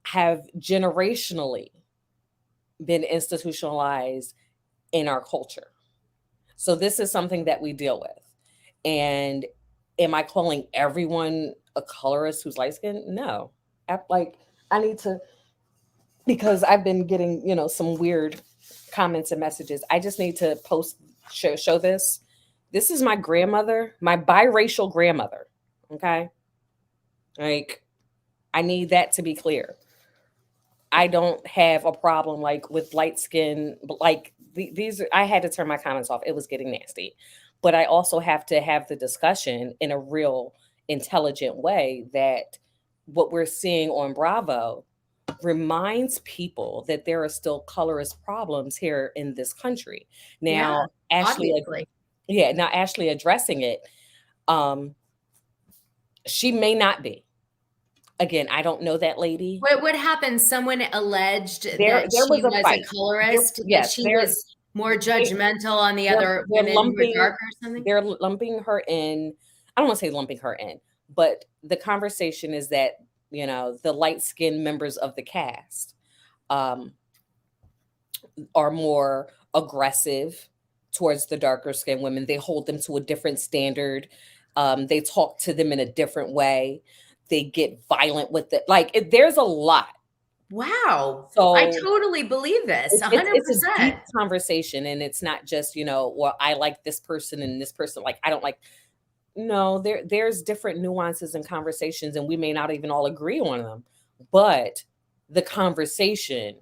Speaker 3: have generationally been institutionalized in our culture. So this is something that we deal with. And am I calling everyone a colorist who's light skinned? No. I need to, because I've been getting, you know, some weird comments and messages. I just need to show this. This is my grandmother, my biracial grandmother. Okay. Like, I need that to be clear. I don't have a problem like with light skin, but like these, I had to turn my comments off. It was getting nasty. But I also have to have the discussion in a real intelligent way that what we're seeing on Bravo reminds people that there are still colorist problems here in this country. Now, Ashley addressing it, she may not be. Again, I don't know that lady.
Speaker 1: What happened? Someone alleged that she was a colorist, that she was more judgmental on the other women who were darker or something?
Speaker 3: They're lumping her in. I don't want to say lumping her in, but the conversation is that, you know, the light-skinned members of the cast are more aggressive towards the darker skinned women. They hold them to a different standard. They talk to them in a different way. They get violent with it. Like, there's a lot.
Speaker 1: Wow.
Speaker 3: So
Speaker 1: I totally believe this. 100%.
Speaker 3: It's a deep conversation, and it's not just, you know, well, I like this person and this person, like, I don't like. No, there's different nuances and conversations, and we may not even all agree on them, but the conversation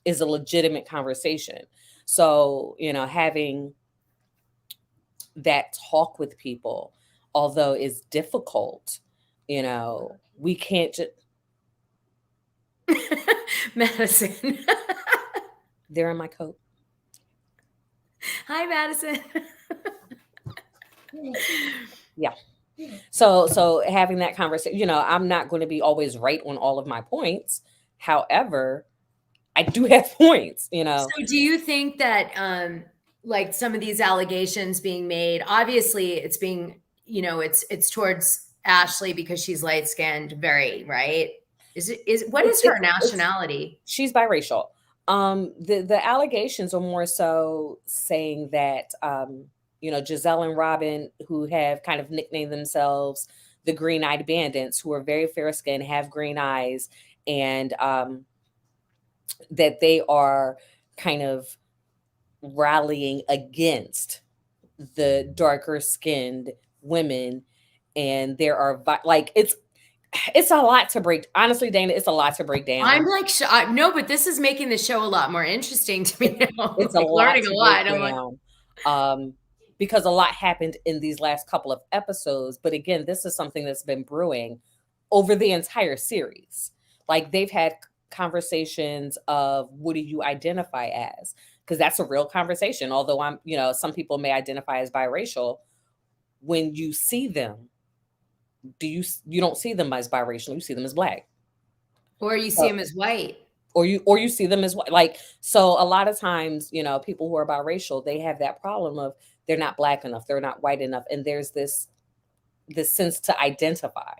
Speaker 3: is a legitimate conversation. So, you know, having that talk with people, although is difficult, you know, we can't just.
Speaker 1: Madison.
Speaker 3: They're in my coat.
Speaker 1: Hi, Madison.
Speaker 3: Yeah. So having that conversation, you know, I'm not going to be always right on all of my points. However, I do have points, you know.
Speaker 1: So do you think that like some of these allegations being made, obviously it's being, you know, it's towards Ashley because she's light skinned, very, right? What is her nationality?
Speaker 3: She's biracial. The allegations are more so saying that, you know, Giselle and Robin, who have kind of nicknamed themselves the green-eyed bandits who are very fair-skinned, have green eyes, and that they are kind of rallying against the darker-skinned women, and there are like it's a lot to break. Honestly, Dana, it's a lot to break down.
Speaker 1: I'm like, no, but this is making the show a lot more interesting to me now.
Speaker 3: It's
Speaker 1: like
Speaker 3: a lot
Speaker 1: learning
Speaker 3: to
Speaker 1: a lot.
Speaker 3: break
Speaker 1: I'm like,
Speaker 3: down. Because a lot happened in these last couple of episodes. But again, this is something that's been brewing over the entire series. Like they've had conversations of what do you identify as? Because that's a real conversation. Although some people may identify as biracial. When you see them, you don't see them as biracial, you see them as Black.
Speaker 1: or you see them as white.
Speaker 3: Or you see them as white. Like, so a lot of times, people who are biracial, they have that problem of they're not Black enough, they're not white enough. And there's this sense to identify.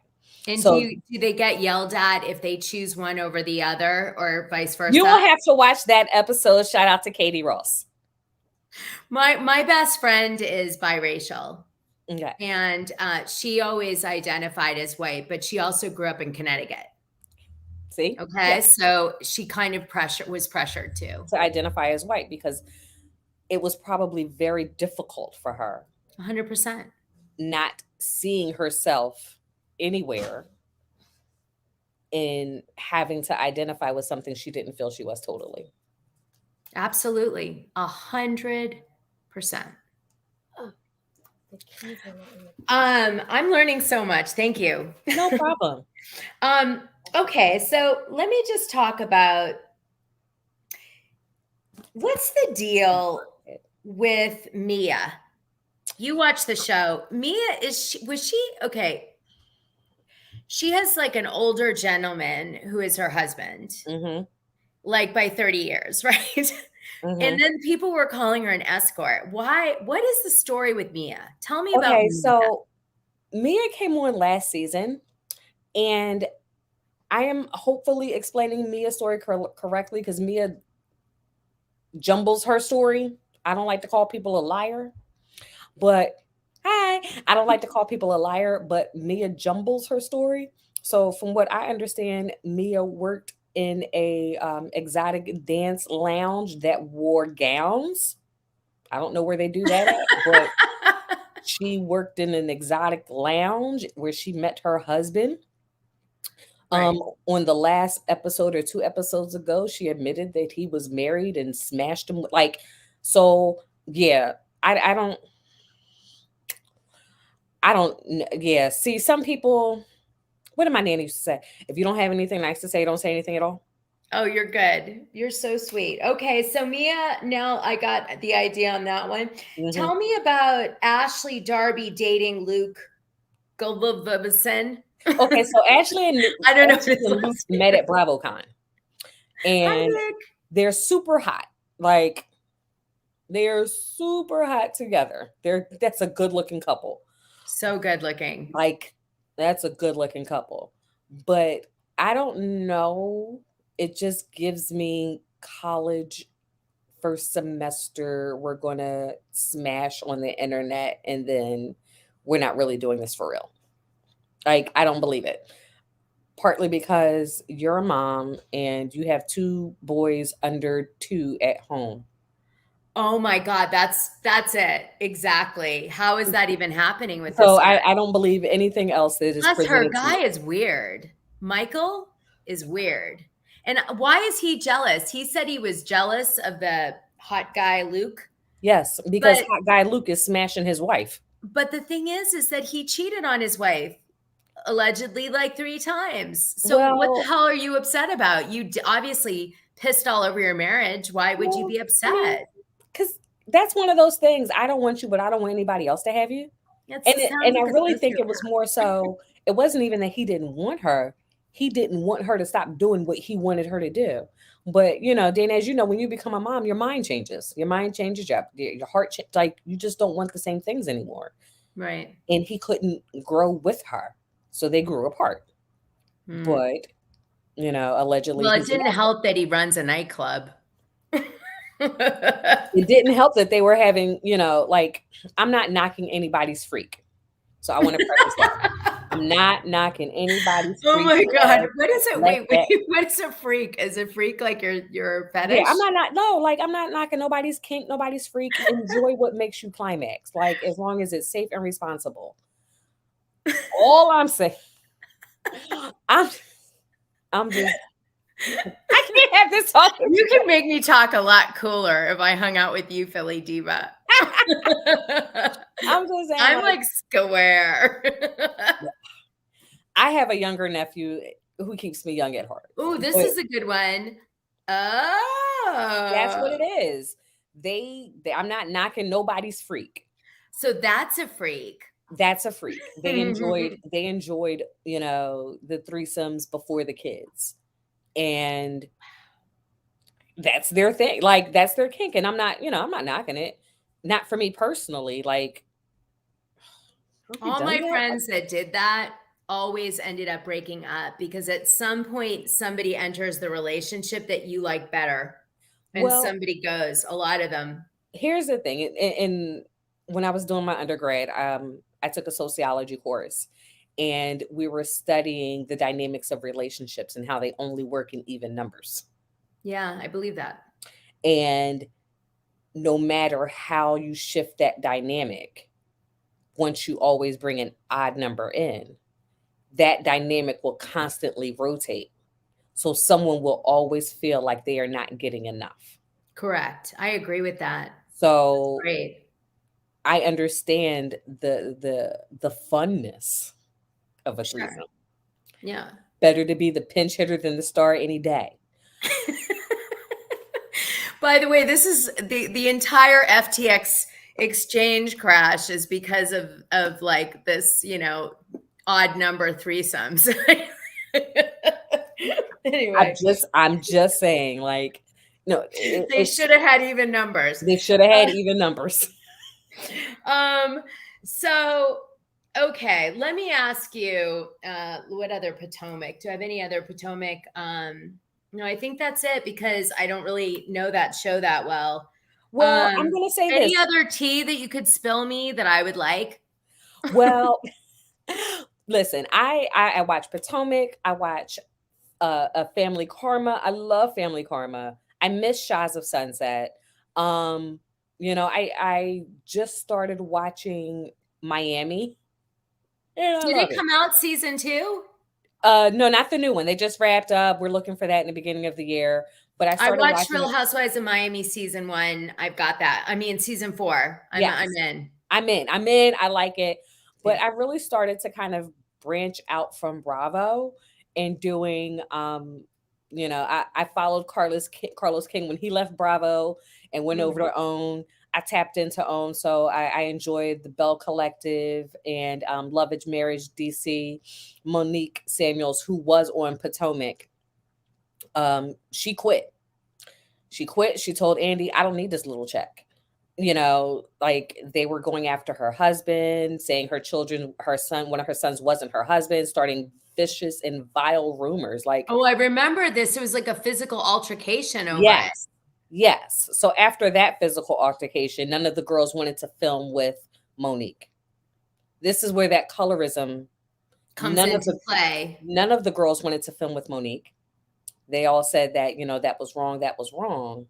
Speaker 1: And
Speaker 3: so,
Speaker 1: do they get yelled at if they choose one over the other or vice versa?
Speaker 3: You will have to watch that episode. Shout out to Katie Ross.
Speaker 1: My best friend is biracial.
Speaker 3: Okay.
Speaker 1: And she always identified as white, but she also grew up in Connecticut.
Speaker 3: See?
Speaker 1: Okay.
Speaker 3: Yes.
Speaker 1: So she kind of was pressured to
Speaker 3: identify as white because it was probably very difficult for her.
Speaker 1: 100%.
Speaker 3: Not seeing herself anywhere in having to identify with something she didn't feel she was totally.
Speaker 1: Absolutely. 100%. I'm learning so much. Thank you.
Speaker 3: No problem.
Speaker 1: Okay, so let me just talk about what's the deal with Mia. You watch the show. Mia okay. She has like an older gentleman who is her husband, like by 30 years, right? And then people were calling her an escort. Why? What is the story with Mia? Tell me about Mia.
Speaker 3: So Mia came on last season, and I am hopefully explaining Mia's story correctly because Mia jumbles her story. I don't like to call people a liar, but I don't like to call people a liar, but Mia jumbles her story. So from what I understand, Mia worked in a exotic dance lounge that wore gowns. I don't know where they do that at, but she worked in an exotic lounge where she met her husband. Right. On the last episode or 2 episodes ago, she admitted that he was married and smashed him. See, some people, what did my nanny used to say? If you don't have anything nice to say, don't say anything at all.
Speaker 1: Oh, you're good. You're so sweet. Okay, so Mia, now I got the idea on that one. Tell me about Ashley Darby dating Luke Golovison.
Speaker 3: Okay, so Ashley and Luke,
Speaker 1: I don't know
Speaker 3: Ashley and Luke met at Bravocon, and they're super hot. Like, they're super hot together. That's a good-looking couple.
Speaker 1: So good looking.
Speaker 3: Like, that's a good-looking couple. But I don't know. It just gives me college first semester. We're going to smash on the internet, and then we're not really doing this for real. Like, I don't believe it. Partly because you're a mom and you have 2 boys under 2 at home.
Speaker 1: Oh my God, that's it. Exactly. How is that even happening with
Speaker 3: so
Speaker 1: this?
Speaker 3: I don't believe anything else that is
Speaker 1: Plus, her guy is weird. Michael is weird. And why is he jealous? He said he was jealous of the hot guy, Luke.
Speaker 3: Yes, because hot guy Luke is smashing his wife.
Speaker 1: But the thing is that he cheated on his wife allegedly like 3 times. So what the hell are you upset about? You obviously pissed all over your marriage. Why would you be upset?
Speaker 3: Because that's one of those things. I don't want you, but I don't want anybody else to have you. And I really think it was more so, it wasn't even that he didn't want her. He didn't want her to stop doing what he wanted her to do. But, Dana, as you know, when you become a mom, your mind changes. Your mind changes, your heart changes. Like, you just don't want the same things anymore.
Speaker 1: Right.
Speaker 3: And he couldn't grow with her. So they grew apart. But, allegedly.
Speaker 1: Well, it didn't help that he runs a nightclub.
Speaker 3: It didn't help that they were having, I'm not knocking anybody's freak. So I want to preface that. I'm I'm not knocking anybody's
Speaker 1: Oh
Speaker 3: freak
Speaker 1: my God.
Speaker 3: flag.
Speaker 1: What is it?
Speaker 3: Let
Speaker 1: Wait. What is a freak? Is a freak like your fetish?
Speaker 3: Yeah, I'm not knocking nobody's kink, nobody's freak. Enjoy what makes you climax. Like, as long as it's safe and responsible. All I'm saying, I'm just, I can't have this talk.
Speaker 1: You can make me talk a lot cooler if I hung out with you, Philly.Diva.
Speaker 3: I'm just saying,
Speaker 1: I'm like square.
Speaker 3: I have a younger nephew who keeps me young at heart.
Speaker 1: Ooh, this
Speaker 3: But
Speaker 1: is a good one. Oh,
Speaker 3: that's what it is. I'm not knocking nobody's freak.
Speaker 1: So that's a freak.
Speaker 3: That's a freak. They enjoyed, the threesomes before the kids. And that's their thing. Like, that's their kink. And I'm not knocking it. Not for me personally. Like,
Speaker 1: all my friends that did that always ended up breaking up because at some point somebody enters the relationship that you like better and somebody goes. A lot of them.
Speaker 3: Here's the thing. And when I was doing my undergrad, I took a sociology course, and we were studying the dynamics of relationships and how they only work in even numbers.
Speaker 1: Yeah, I believe that.
Speaker 3: And no matter how you shift that dynamic, once you always bring an odd number in, that dynamic will constantly rotate. So someone will always feel like they are not getting enough.
Speaker 1: Correct. I agree with that.
Speaker 3: So
Speaker 1: that's great.
Speaker 3: I understand the funness of a threesome.
Speaker 1: Sure. Yeah.
Speaker 3: Better to be the pinch hitter than the star any day.
Speaker 1: By the way, this is the entire FTX exchange crash is because of like this, odd number threesomes. Anyway,
Speaker 3: I'm just saying, like, no,
Speaker 1: they should have had even numbers.
Speaker 3: They should have had even numbers.
Speaker 1: So, okay, let me ask you, what other Potomac? Do I have any other Potomac? No, I think that's it because I don't really know that show that well.
Speaker 3: Well, I'm going to say
Speaker 1: any other tea that you could spill me that I would like?
Speaker 3: Well, listen, I watch Potomac. I watch a Family Karma. I love Family Karma. I miss Shaws of Sunset. I just started watching Miami.
Speaker 1: Did it come out season 2?
Speaker 3: No, not the new one. They just wrapped up. We're looking for that in the beginning of the year. But I
Speaker 1: watched Real Housewives of Miami season 1. I've got that. I mean, season 4. I'm in.
Speaker 3: I like it. But I really started to kind of branch out from Bravo and doing, I followed Carlos King when he left Bravo and went over to OWN. I tapped into OWN. So I enjoyed the Bell Collective and Lovage Marriage DC. Monique Samuels, who was on Potomac, she quit. She told Andy, I don't need this little check. Like they were going after her husband, saying one of her sons wasn't her husband, starting vicious and vile rumors. Like,
Speaker 1: oh, I remember this. It was like a physical altercation over it.
Speaker 3: Yes. So after that physical altercation, none of the girls wanted to film with Monique. This is where that colorism
Speaker 1: comes into play.
Speaker 3: None of the girls wanted to film with Monique. They all said that, that was wrong. That was wrong.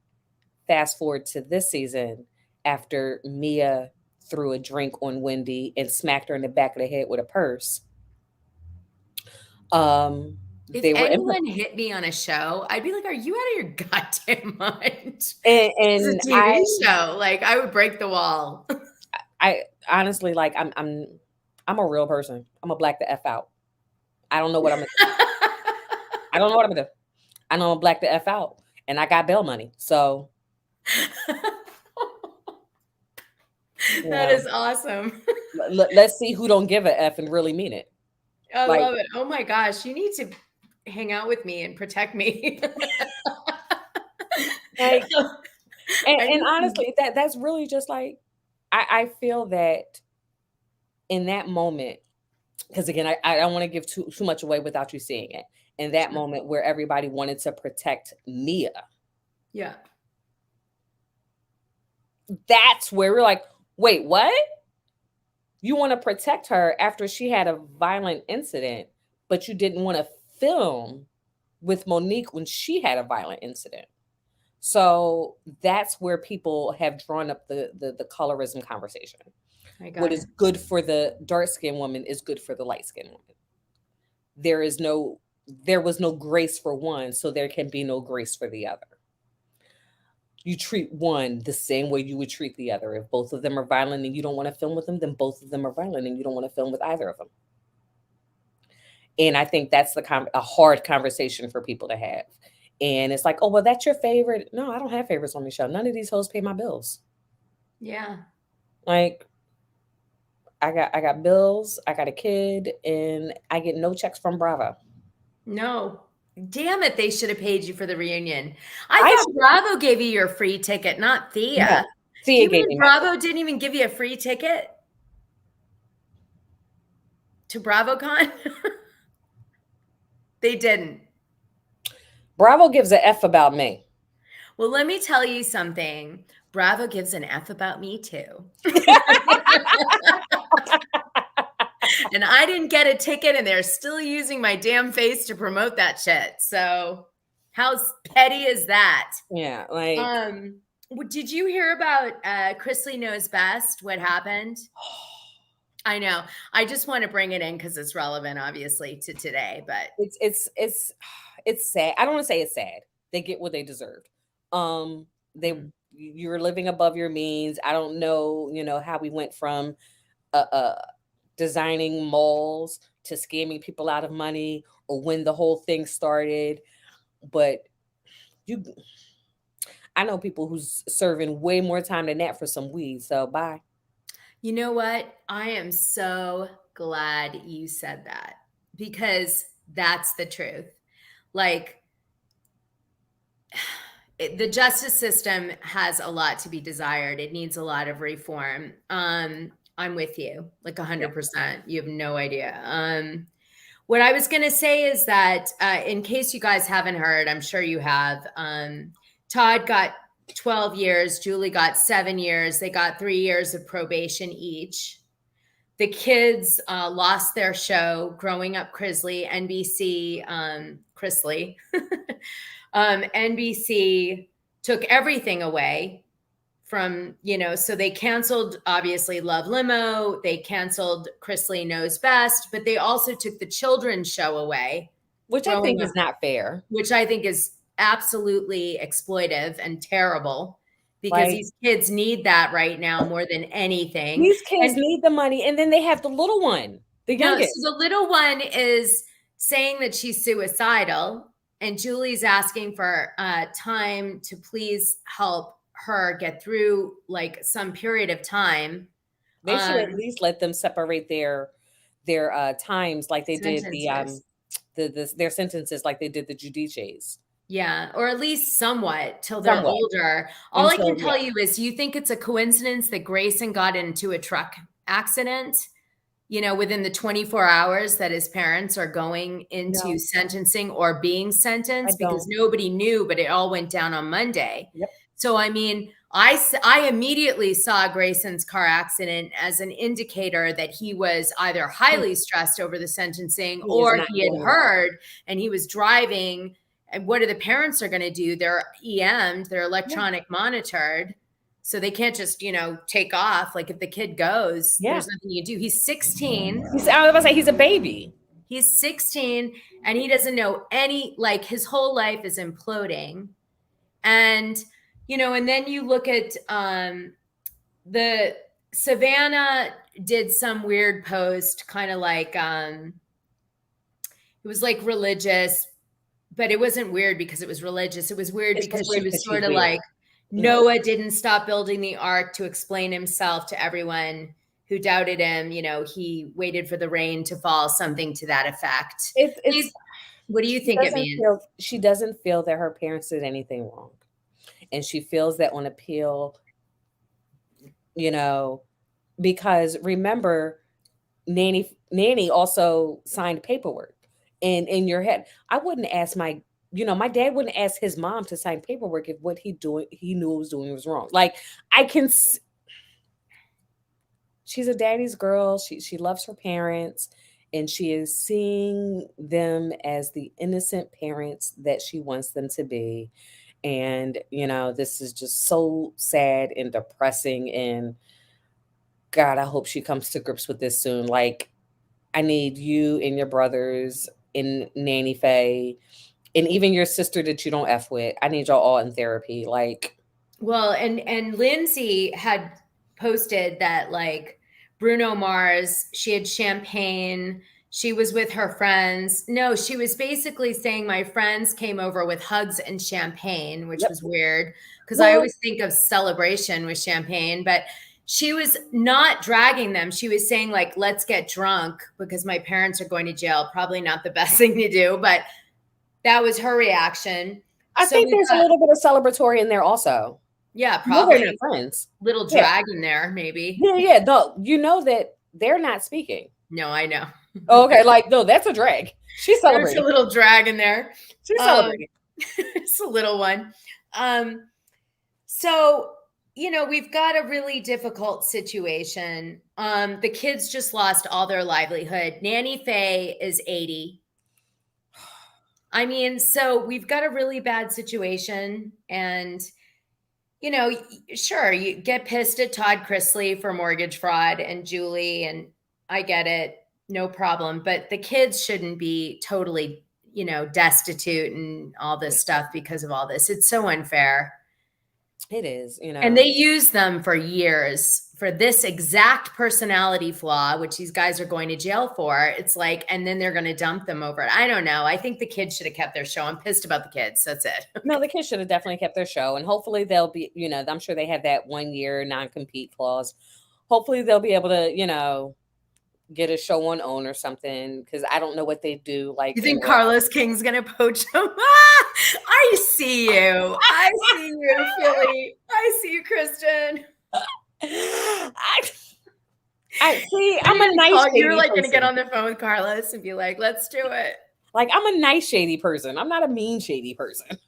Speaker 3: Fast forward to this season, after Mia threw a drink on Wendy and smacked her in the back of the head with a purse.
Speaker 1: If anyone hit me on a show, I'd be like, "Are you out of your goddamn mind?"
Speaker 3: And
Speaker 1: it's a TV show. Like, I would break the wall.
Speaker 3: I honestly, like, I'm a real person. I'm gonna black the F out. I don't know what I'm gonna do. I don't know what I'm gonna do. I know I'm black the F out, and I got bail money. So
Speaker 1: that is awesome.
Speaker 3: Let's see who don't give a F and really mean it.
Speaker 1: I love it. Oh my gosh, you need to hang out with me and protect me.
Speaker 3: and honestly, that's really just like, I feel that in that moment, because again, I don't want to give too much away without you seeing it. In that moment where everybody wanted to protect Mia.
Speaker 1: Yeah.
Speaker 3: That's where we're like, wait, what? You want to protect her after she had a violent incident, but you didn't want to film with Monique when she had a violent incident. So that's where people have drawn up the colorism conversation. What is good for the dark-skinned woman is good for the light-skinned woman. There was no grace for one, so there can be no grace for the other. You treat one the same way you would treat the other. If both of them are violent and you don't want to film with them, then both of them are violent and you don't want to film with either of them. And I think that's a hard conversation for people to have. And it's like, oh, well, that's your favorite. No, I don't have favorites on the show. None of these hoes pay my bills.
Speaker 1: Yeah.
Speaker 3: Like, I got bills, I got a kid, and I get no checks from Bravo.
Speaker 1: No. Damn it, they should have paid you for the reunion. I thought Bravo gave you your free ticket, not Thea.
Speaker 3: No, Thea gave me
Speaker 1: Bravo didn't even give you a free ticket to Bravocon? They didn't.
Speaker 3: Bravo gives an F about me.
Speaker 1: Well, let me tell you something. Bravo gives an F about me too. And I didn't get a ticket and they're still using my damn face to promote that shit. So how petty is that?
Speaker 3: Yeah. Like,
Speaker 1: did you hear about Chrisley Knows Best? What happened? I know. I just want to bring it in because it's relevant, obviously, to today. But
Speaker 3: it's sad. I don't want to say it's sad. They get what they deserved. You're living above your means. I don't know, how we went from designing malls to scamming people out of money or when the whole thing started. But I know people who's serving way more time than that for some weed. So bye.
Speaker 1: You know what? I am so glad you said that because that's the truth. Like, the justice system has a lot to be desired. It needs a lot of reform. I'm with you, like 100%. You have no idea. What I was going to say is that in case you guys haven't heard, I'm sure you have, Todd got 12 years. Julie got 7 years. They got 3 years of probation each. The kids lost their show, Growing Up Chrisley, NBC, Chrisley. NBC took everything away from, so they canceled, obviously, Love Limo. They canceled Chrisley Knows Best, but they also took the children's show away.
Speaker 3: Which I think is not fair.
Speaker 1: Which I think is absolutely exploitive and terrible because these kids need that right now more than anything.
Speaker 3: These kids need the money. And then they have the little one, the youngest.
Speaker 1: So the little one is saying that she's suicidal. And Julie's asking for time to please help her get through like some period of time.
Speaker 3: They should at least let them separate their times like they sentences. Did their sentences like they did the Giudices.
Speaker 1: Yeah, or at least somewhat till they're older. All I can tell you is you think it's a coincidence that Grayson got into a truck accident, within the 24 hours that his parents are going into sentencing or being sentenced because nobody knew, but it all went down on Monday.
Speaker 3: Yep.
Speaker 1: So, I mean, I immediately saw Grayson's car accident as an indicator that he was either highly stressed over the sentencing or he had heard and he was driving. And what are the parents are going to do? They're EM'd, they're electronic monitored. So they can't just, take off. Like if the kid goes, there's nothing you do. He's 16.
Speaker 3: I was about to say he's a baby.
Speaker 1: He's 16 and he doesn't know his whole life is imploding. And, and then you look at the Savannah did some weird post, kind of like, it was like religious, but it wasn't weird because it was religious. It was weird because she was sort of like, Noah didn't stop building the ark to explain himself to everyone who doubted him. He waited for the rain to fall, something to that effect. What do you think it means?
Speaker 3: She doesn't feel that her parents did anything wrong. And she feels that on appeal, because remember, Nanny also signed paperwork. And in your head, I wouldn't ask my dad wouldn't ask his mom to sign paperwork if what he knew was doing was wrong. Like she's a daddy's girl. She loves her parents, and she is seeing them as the innocent parents that she wants them to be. And this is just so sad and depressing. And God, I hope she comes to grips with this soon. Like, I need you and your brothers and Nanny Faye and even your sister that you don't F with. I need y'all all in therapy. Like,
Speaker 1: well, and Lindsay had posted that like Bruno Mars, she had champagne. She was with her friends. No, she was basically saying my friends came over with hugs and champagne, which was weird because I always think of celebration with champagne, but she was not dragging them. She was saying like, let's get drunk because my parents are going to jail. Probably not the best thing to do, but that was her reaction.
Speaker 3: I think there's a little bit of celebratory in there also.
Speaker 1: Yeah, probably.
Speaker 3: They're not friends.
Speaker 1: Little drag in there, maybe.
Speaker 3: Yeah. No, you know that they're not speaking.
Speaker 1: No, I know.
Speaker 3: Okay, like, no, that's a drag. She's celebrating.
Speaker 1: There's a little drag in there.
Speaker 3: She's celebrating.
Speaker 1: It's a little one. So, we've got a really difficult situation. The kids just lost all their livelihood. Nanny Faye is 80. I mean, so we've got a really bad situation. And, sure, you get pissed at Todd Chrisley for mortgage fraud and Julie, and I get it. No problem. But the kids shouldn't be totally, destitute and all this stuff because of all this. It's so unfair.
Speaker 3: It is,
Speaker 1: And they use them for years for this exact personality flaw, which these guys are going to jail for. It's like, and then they're going to dump them over it. I don't know. I think the kids should have kept their show. I'm pissed about the kids. That's it.
Speaker 3: No, the kids should have definitely kept their show. And hopefully they'll be, I'm sure they have that 1 year non-compete clause. Hopefully they'll be able to, get a show on OWN or something, because I don't know what they do. Like,
Speaker 1: you think Carlos King's gonna poach them? I see you. I see you, Philly. I see you, Kristen.
Speaker 3: I see. I'm a nice.
Speaker 1: You're like gonna get on the phone with Carlos and be like, "Let's do it."
Speaker 3: Like, I'm a nice shady person. I'm not a mean shady person.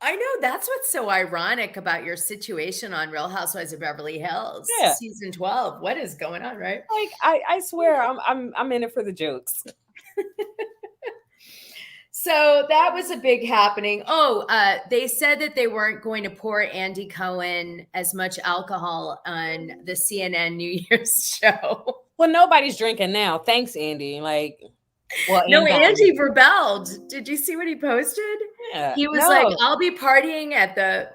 Speaker 1: I know, that's what's so ironic about your situation on Real Housewives of Beverly Hills, season 12. What is going on, right?
Speaker 3: Like, I swear, I'm in it for the jokes.
Speaker 1: So that was a big happening. Oh, they said that they weren't going to pour Andy Cohen as much alcohol on the CNN New Year's show.
Speaker 3: Well, nobody's drinking now. Thanks, Andy. Like, well,
Speaker 1: no, Andy rebelled. Did you see what he posted?
Speaker 3: Yeah,
Speaker 1: he was like, I'll be partying at the,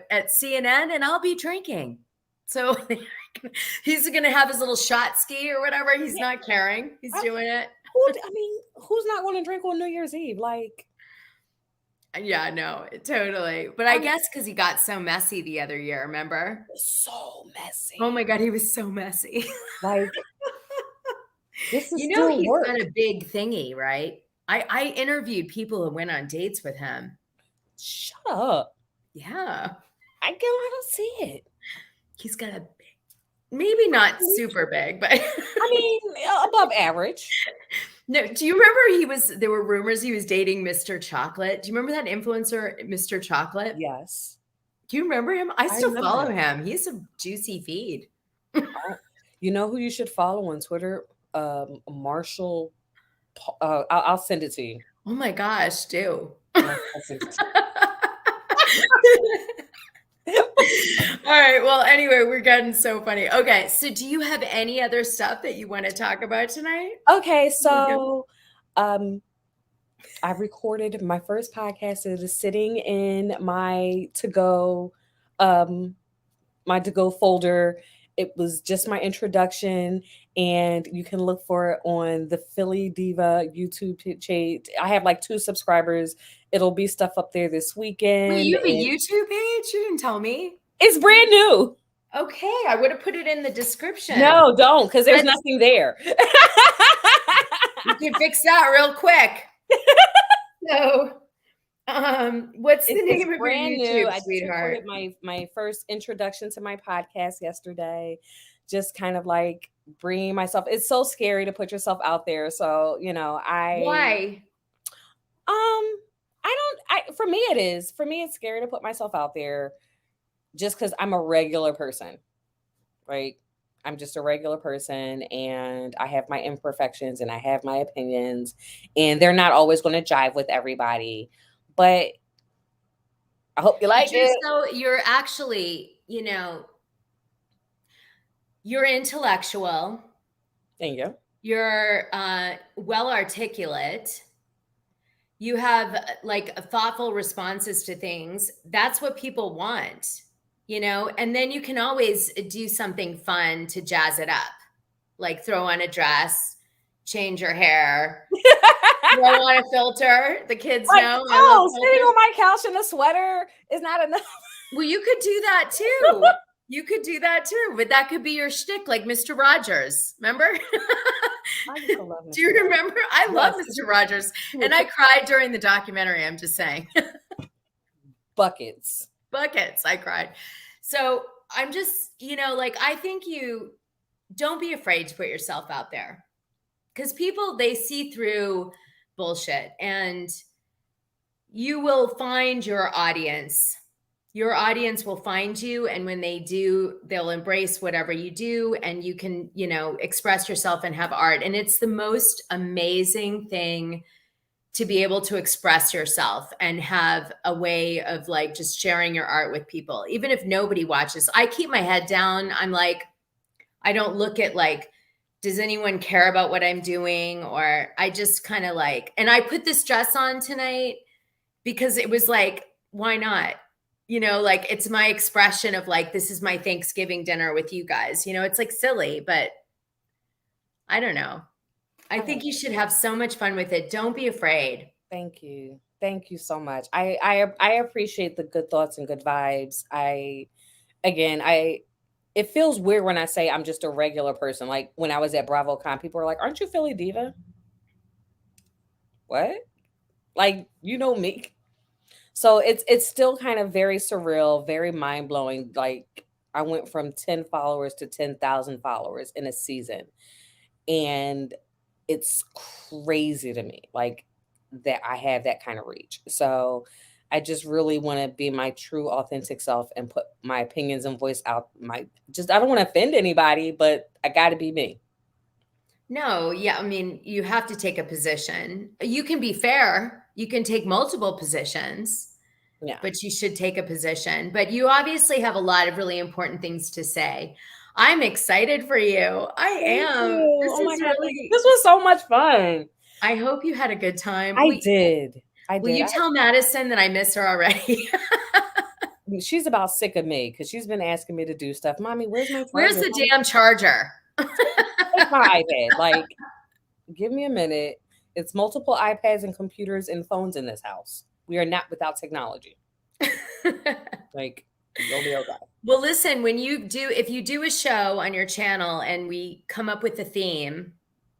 Speaker 1: at CNN and I'll be drinking. So he's going to have his little shot ski or whatever. He's not caring. He's doing it.
Speaker 3: Who's not going to drink on New Year's Eve? Like,
Speaker 1: yeah, no, totally. But I guess because he got so messy the other year, remember?
Speaker 3: So messy.
Speaker 1: Oh my God, he was so messy.
Speaker 3: Like, this is
Speaker 1: he's got a big thingy, right? I interviewed people who went on dates with him.
Speaker 3: Shut up.
Speaker 1: Yeah.
Speaker 3: I don't see it.
Speaker 1: He's got a big, maybe not super big, but
Speaker 3: I mean, above average.
Speaker 1: No, do you remember there were rumors he was dating Mr. Chocolate? Do you remember that influencer, Mr. Chocolate?
Speaker 3: Yes.
Speaker 1: Do you remember him? I still follow him. He's a juicy feed.
Speaker 3: You know who you should follow on Twitter? Marshall. I'll send it to you.
Speaker 1: Oh my gosh, do.
Speaker 3: I'll send it to you.
Speaker 1: All right. Well, anyway, we're getting so funny. Okay. So do you have any other stuff that you want to talk about tonight?
Speaker 3: Okay. So I recorded my first podcast. It is sitting in my to-go folder. It was just my introduction, and you can look for it on the Philly.Diva YouTube page. I have like 2 subscribers. It'll be stuff up there this weekend.
Speaker 1: Wait, you have a YouTube page? You didn't tell me.
Speaker 3: It's brand new.
Speaker 1: Okay, I would have put it in the description.
Speaker 3: No, don't, because there's nothing there.
Speaker 1: You can fix that real quick. So, what's the name of your YouTube,
Speaker 3: I
Speaker 1: sweetheart?
Speaker 3: just recorded my first introduction to my podcast yesterday. Just kind of like bringing myself. It's so scary to put yourself out there. So,
Speaker 1: Why?
Speaker 3: For me, it is. For me, it's scary to put myself out there just because I'm a regular person. Right? I'm just a regular person and I have my imperfections and I have my opinions and they're not always going to jive with everybody. But I hope you like it.
Speaker 1: So you're actually, you're intellectual.
Speaker 3: Thank you.
Speaker 1: You're well articulate. You have like thoughtful responses to things. That's what people want, and then you can always do something fun to jazz it up, like throw on a dress, change your hair, throw on a filter. The kids
Speaker 3: Like,
Speaker 1: know.
Speaker 3: sitting on my couch in a sweater is not enough.
Speaker 1: Well, you could do that too. You could do that too, but that could be your shtick, like Mr. Rogers. Remember?
Speaker 3: I used to love Mr.
Speaker 1: Do you remember? I love Mr. Rogers, and I cried during the documentary. I'm just saying.
Speaker 3: Buckets.
Speaker 1: I cried. So I'm just, I think you don't be afraid to put yourself out there, because people, they see through bullshit, and you will find your audience. Your audience will find you. And when they do, they'll embrace whatever you do. And you can, express yourself and have art. And it's the most amazing thing to be able to express yourself and have a way of like just sharing your art with people. Even if nobody watches, I keep my head down. I'm like, I don't look at like, does anyone care about what I'm doing? Or I just kind of like, and I put this dress on tonight because it was like, why not? Like it's my expression of like, this is my Thanksgiving dinner with you guys. It's like silly, but I don't know. I think you should have so much fun with it. Don't be afraid.
Speaker 3: Thank you. Thank you so much. I appreciate the good thoughts and good vibes. It feels weird when I say I'm just a regular person. Like when I was at Bravocon, people were like, "Aren't you Philly Diva?" What? Like, me. So it's still kind of very surreal, very mind-blowing. Like I went from 10 followers to 10,000 followers in a season. And it's crazy to me, like that I have that kind of reach. So I just really want to be my true authentic self and put my opinions and voice out. I don't want to offend anybody, but I got to be me.
Speaker 1: No, yeah. I mean, you have to take a position. You can be fair. You can take multiple positions. Yeah. But you should take a position. But you obviously have a lot of really important things to say. I'm excited for you. I am.
Speaker 3: This was so much fun.
Speaker 1: I hope you had a good time.
Speaker 3: I did.
Speaker 1: Will you tell Madison that I miss her already?
Speaker 3: She's about sick of me because she's been asking me to do stuff. Mommy, where's my charger?
Speaker 1: Where's the damn charger?
Speaker 3: It's my iPad. Like, give me a minute. It's multiple iPads and computers and phones in this house. We are not without technology. Like, you'll be okay.
Speaker 1: Well, listen, if you do a show on your channel and we come up with a theme,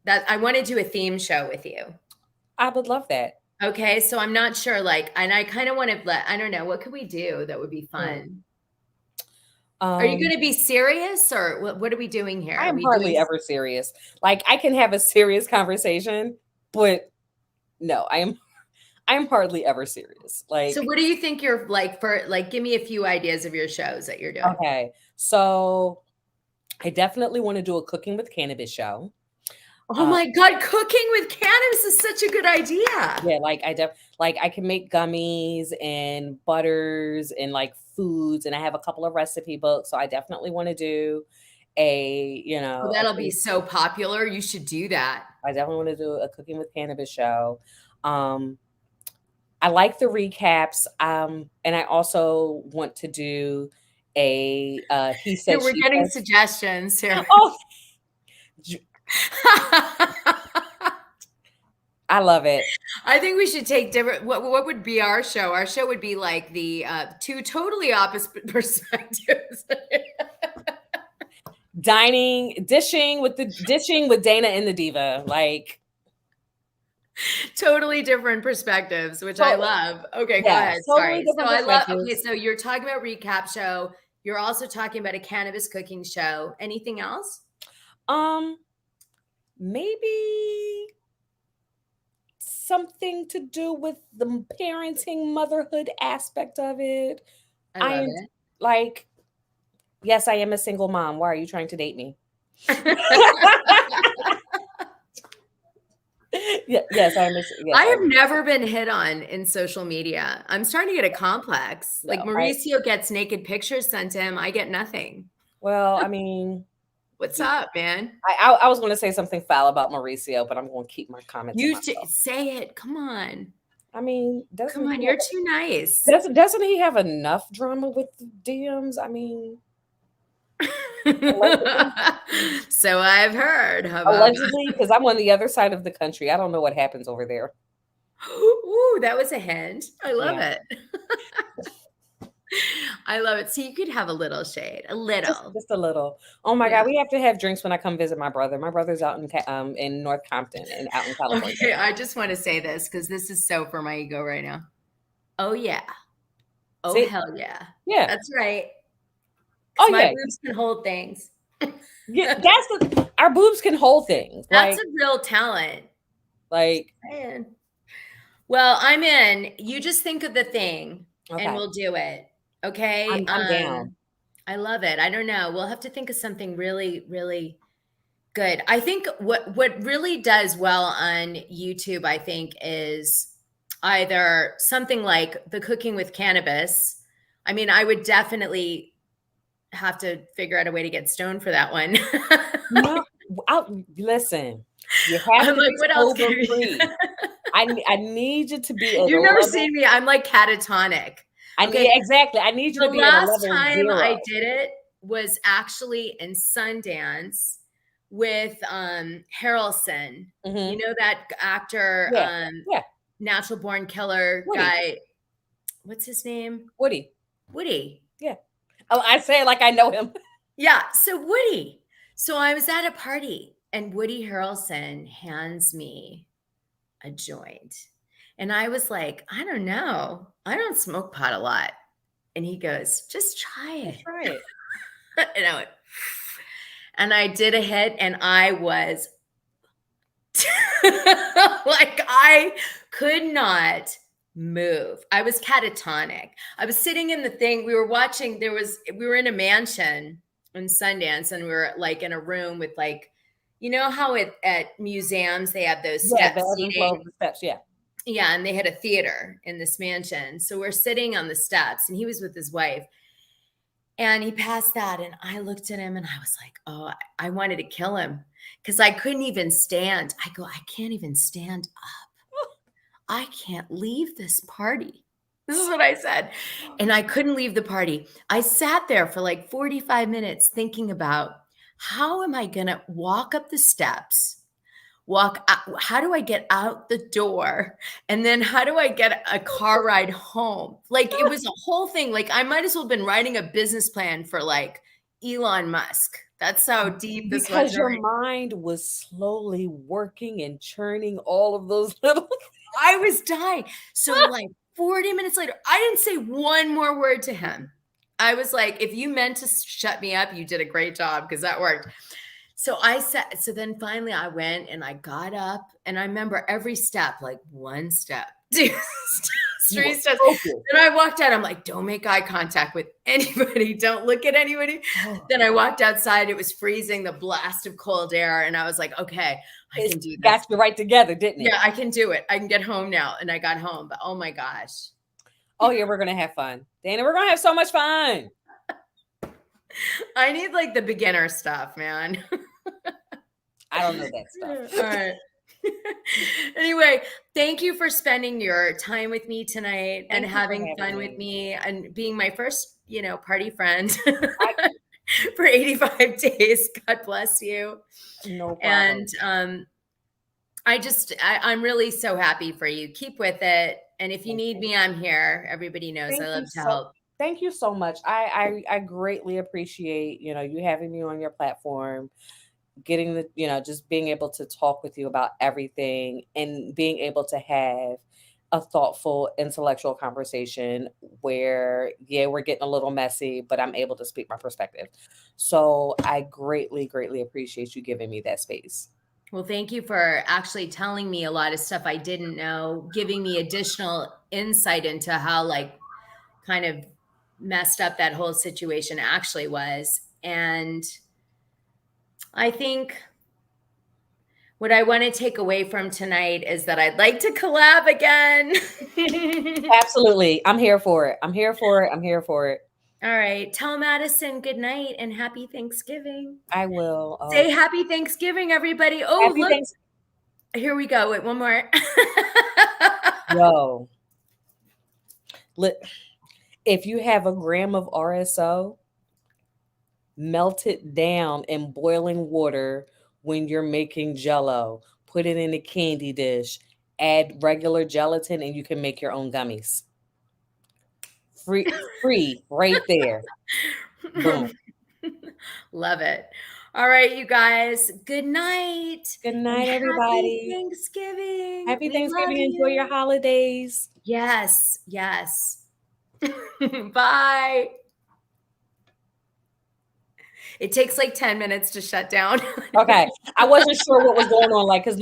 Speaker 1: that I want to do a theme show with you.
Speaker 3: I would love that.
Speaker 1: Okay. So I'm not sure, and I kind of want to I don't know, what could we do that would be fun? Are you going to be serious or what are we doing here?
Speaker 3: I'm hardly ever serious. Like I can have a serious conversation, but no, I'm hardly ever serious. Like,
Speaker 1: so what do you think you're like give me a few ideas of your shows that you're doing.
Speaker 3: Okay. So I definitely want to do a cooking with cannabis show.
Speaker 1: Oh my God, cooking with cannabis is such a good idea.
Speaker 3: Yeah, I can make gummies and butters and like foods, and I have a couple of recipe books. So I definitely want to do
Speaker 1: that'll be so popular. You should do that.
Speaker 3: I definitely want to do a cooking with cannabis show. I like the recaps. And I also want to do a he said.
Speaker 1: We're getting suggestions here.
Speaker 3: Oh. I love it.
Speaker 1: I think we should take different. What would be our show? Our show would be like the two totally opposite perspectives.
Speaker 3: Dishing with Dana and the Diva, like
Speaker 1: totally different perspectives, which I love. Okay, go ahead. Sorry. So I love. Okay, so you're talking about recap show. You're also talking about a cannabis cooking show. Anything else?
Speaker 3: Maybe something to do with the parenting, motherhood aspect of it.
Speaker 1: I love it.
Speaker 3: Like, yes, I am a single mom. Why are you trying to date me? Yes, I miss. Yes,
Speaker 1: I have never been hit on in social media. I'm starting to get a complex. Like
Speaker 3: No,
Speaker 1: Mauricio gets naked pictures sent to him. I get nothing.
Speaker 3: Well, I mean,
Speaker 1: What's up, man?
Speaker 3: I was going to say something foul about Mauricio, but I'm going to keep my comments.
Speaker 1: You say it. Come on.
Speaker 3: I mean,
Speaker 1: Come on, you're too nice.
Speaker 3: Doesn't he have enough drama with the DMs? I mean,
Speaker 1: so I've heard.
Speaker 3: Allegedly, because I'm on the other side of the country. I don't know what happens over there.
Speaker 1: Ooh, that was a hint. I love it. I love it. So you could have a little shade, a little,
Speaker 3: just a little. Oh my God, we have to have drinks when I come visit my brother. My brother's out in North Compton and out in California.
Speaker 1: Okay, I just want to say this because this is so for my ego right now. Oh yeah. Oh hell yeah.
Speaker 3: Yeah,
Speaker 1: that's right.
Speaker 3: Oh
Speaker 1: my
Speaker 3: yeah,
Speaker 1: boobs can hold things.
Speaker 3: Yeah, our boobs can hold things.
Speaker 1: That's a real talent.
Speaker 3: Like,
Speaker 1: man. Well, I'm in. You just think of the thing, and we'll do it. Okay.
Speaker 3: I'm down.
Speaker 1: I love it. I don't know. We'll have to think of something really, really good. I think what really does well on YouTube, I think, is either something like the cooking with cannabis. I mean, I would definitely have to figure out a way to get stoned for that one.
Speaker 3: No, listen. You have
Speaker 1: I'm
Speaker 3: to
Speaker 1: like,
Speaker 3: be
Speaker 1: what else?
Speaker 3: free. I need you to be.
Speaker 1: You've never seen me. I'm like catatonic.
Speaker 3: Exactly. I need you to be. The
Speaker 1: last time I did it was actually in Sundance with Harrelson. You know that actor, natural born killer guy. What's his name?
Speaker 3: Woody.
Speaker 1: Yeah.
Speaker 3: Oh, I say it like I know him.
Speaker 1: Yeah. So Woody. So I was at a party and Woody Harrelson hands me a joint. And I was like, I don't know. I don't smoke pot a lot. And he goes, just try it.
Speaker 3: Try it.
Speaker 1: And I went, and I did a hit and I was like, I could not move. I was catatonic. I was sitting in the thing. We were watching, we were in a mansion in Sundance and we were like in a room with like, you know how at museums, they have those steps. Yeah, and they had a theater in this mansion. So we're sitting on the steps and he was with his wife. And he passed that and I looked at him and I was like, oh, I wanted to kill him because I couldn't even stand. I go, I can't even stand up. I can't leave this party. This is what I said. And I couldn't leave the party. I sat there for like 45 minutes thinking about how am I going to walk up the steps? How do I get out the door? And then how do I get a car ride home? Like it was a whole thing. Like I might as well have been writing a business plan for like Elon Musk. That's how deep this was.
Speaker 3: Because your mind was slowly working and churning all of those little.
Speaker 1: I was dying. So like 40 minutes later, I didn't say one more word to him. I was like, if you meant to shut me up, you did a great job because that worked. So so then finally I went and I got up and I remember every step, like 1 step, 2 steps, 3 steps. Then I walked out. I'm like, don't make eye contact with anybody. Don't look at anybody. Then I walked outside. It was freezing, the blast of cold air. And I was like, okay, I can do this.
Speaker 3: Got you right together, didn't it?
Speaker 1: Yeah, I can do it. I can get home now. And I got home, but oh my gosh.
Speaker 3: Oh yeah, we're going to have fun. Dana, we're going to have so much fun.
Speaker 1: I need like the beginner stuff, man.
Speaker 3: I don't know that stuff.
Speaker 1: All right. Anyway, thank you for spending your time with me tonight and having fun with me and being my first, party friend for 85 days. God bless you.
Speaker 3: No problem.
Speaker 1: And I'm really so happy for you. Keep with it. And if you need me, I'm here. Everybody knows I love to help.
Speaker 3: Thank you so much. I greatly appreciate, you having me on your platform, getting just being able to talk with you about everything and being able to have a thoughtful, intellectual conversation where, we're getting a little messy, but I'm able to speak my perspective. So I greatly, greatly appreciate you giving me that space.
Speaker 1: Well, thank you for actually telling me a lot of stuff I didn't know, giving me additional insight into how kind of messed up that whole situation actually was. And I think what I want to take away from tonight is that I'd like to collab again.
Speaker 3: Absolutely. I'm here for it. I'm here for it. I'm here for it.
Speaker 1: All right. Tell Madison good night and happy Thanksgiving.
Speaker 3: I will.
Speaker 1: Say happy Thanksgiving, everybody. Oh,
Speaker 3: Happy
Speaker 1: look.
Speaker 3: Thanksgiving.
Speaker 1: Here we go. Wait, one more.
Speaker 3: Yo. If you have a gram of RSO, melt it down in boiling water when you're making Jell-O. Put it in a candy dish. Add regular gelatin, and you can make your own gummies. Free right there. Boom.
Speaker 1: Love it. All right, you guys. Good night.
Speaker 3: Good night,
Speaker 1: And
Speaker 3: everybody.
Speaker 1: Happy Thanksgiving.
Speaker 3: Happy
Speaker 1: We
Speaker 3: Thanksgiving.
Speaker 1: love
Speaker 3: Enjoy your
Speaker 1: you.
Speaker 3: holidays.
Speaker 1: Yes. Yes. Bye. It takes like 10 minutes to shut down.
Speaker 3: Okay. I wasn't sure what was going on. Like, because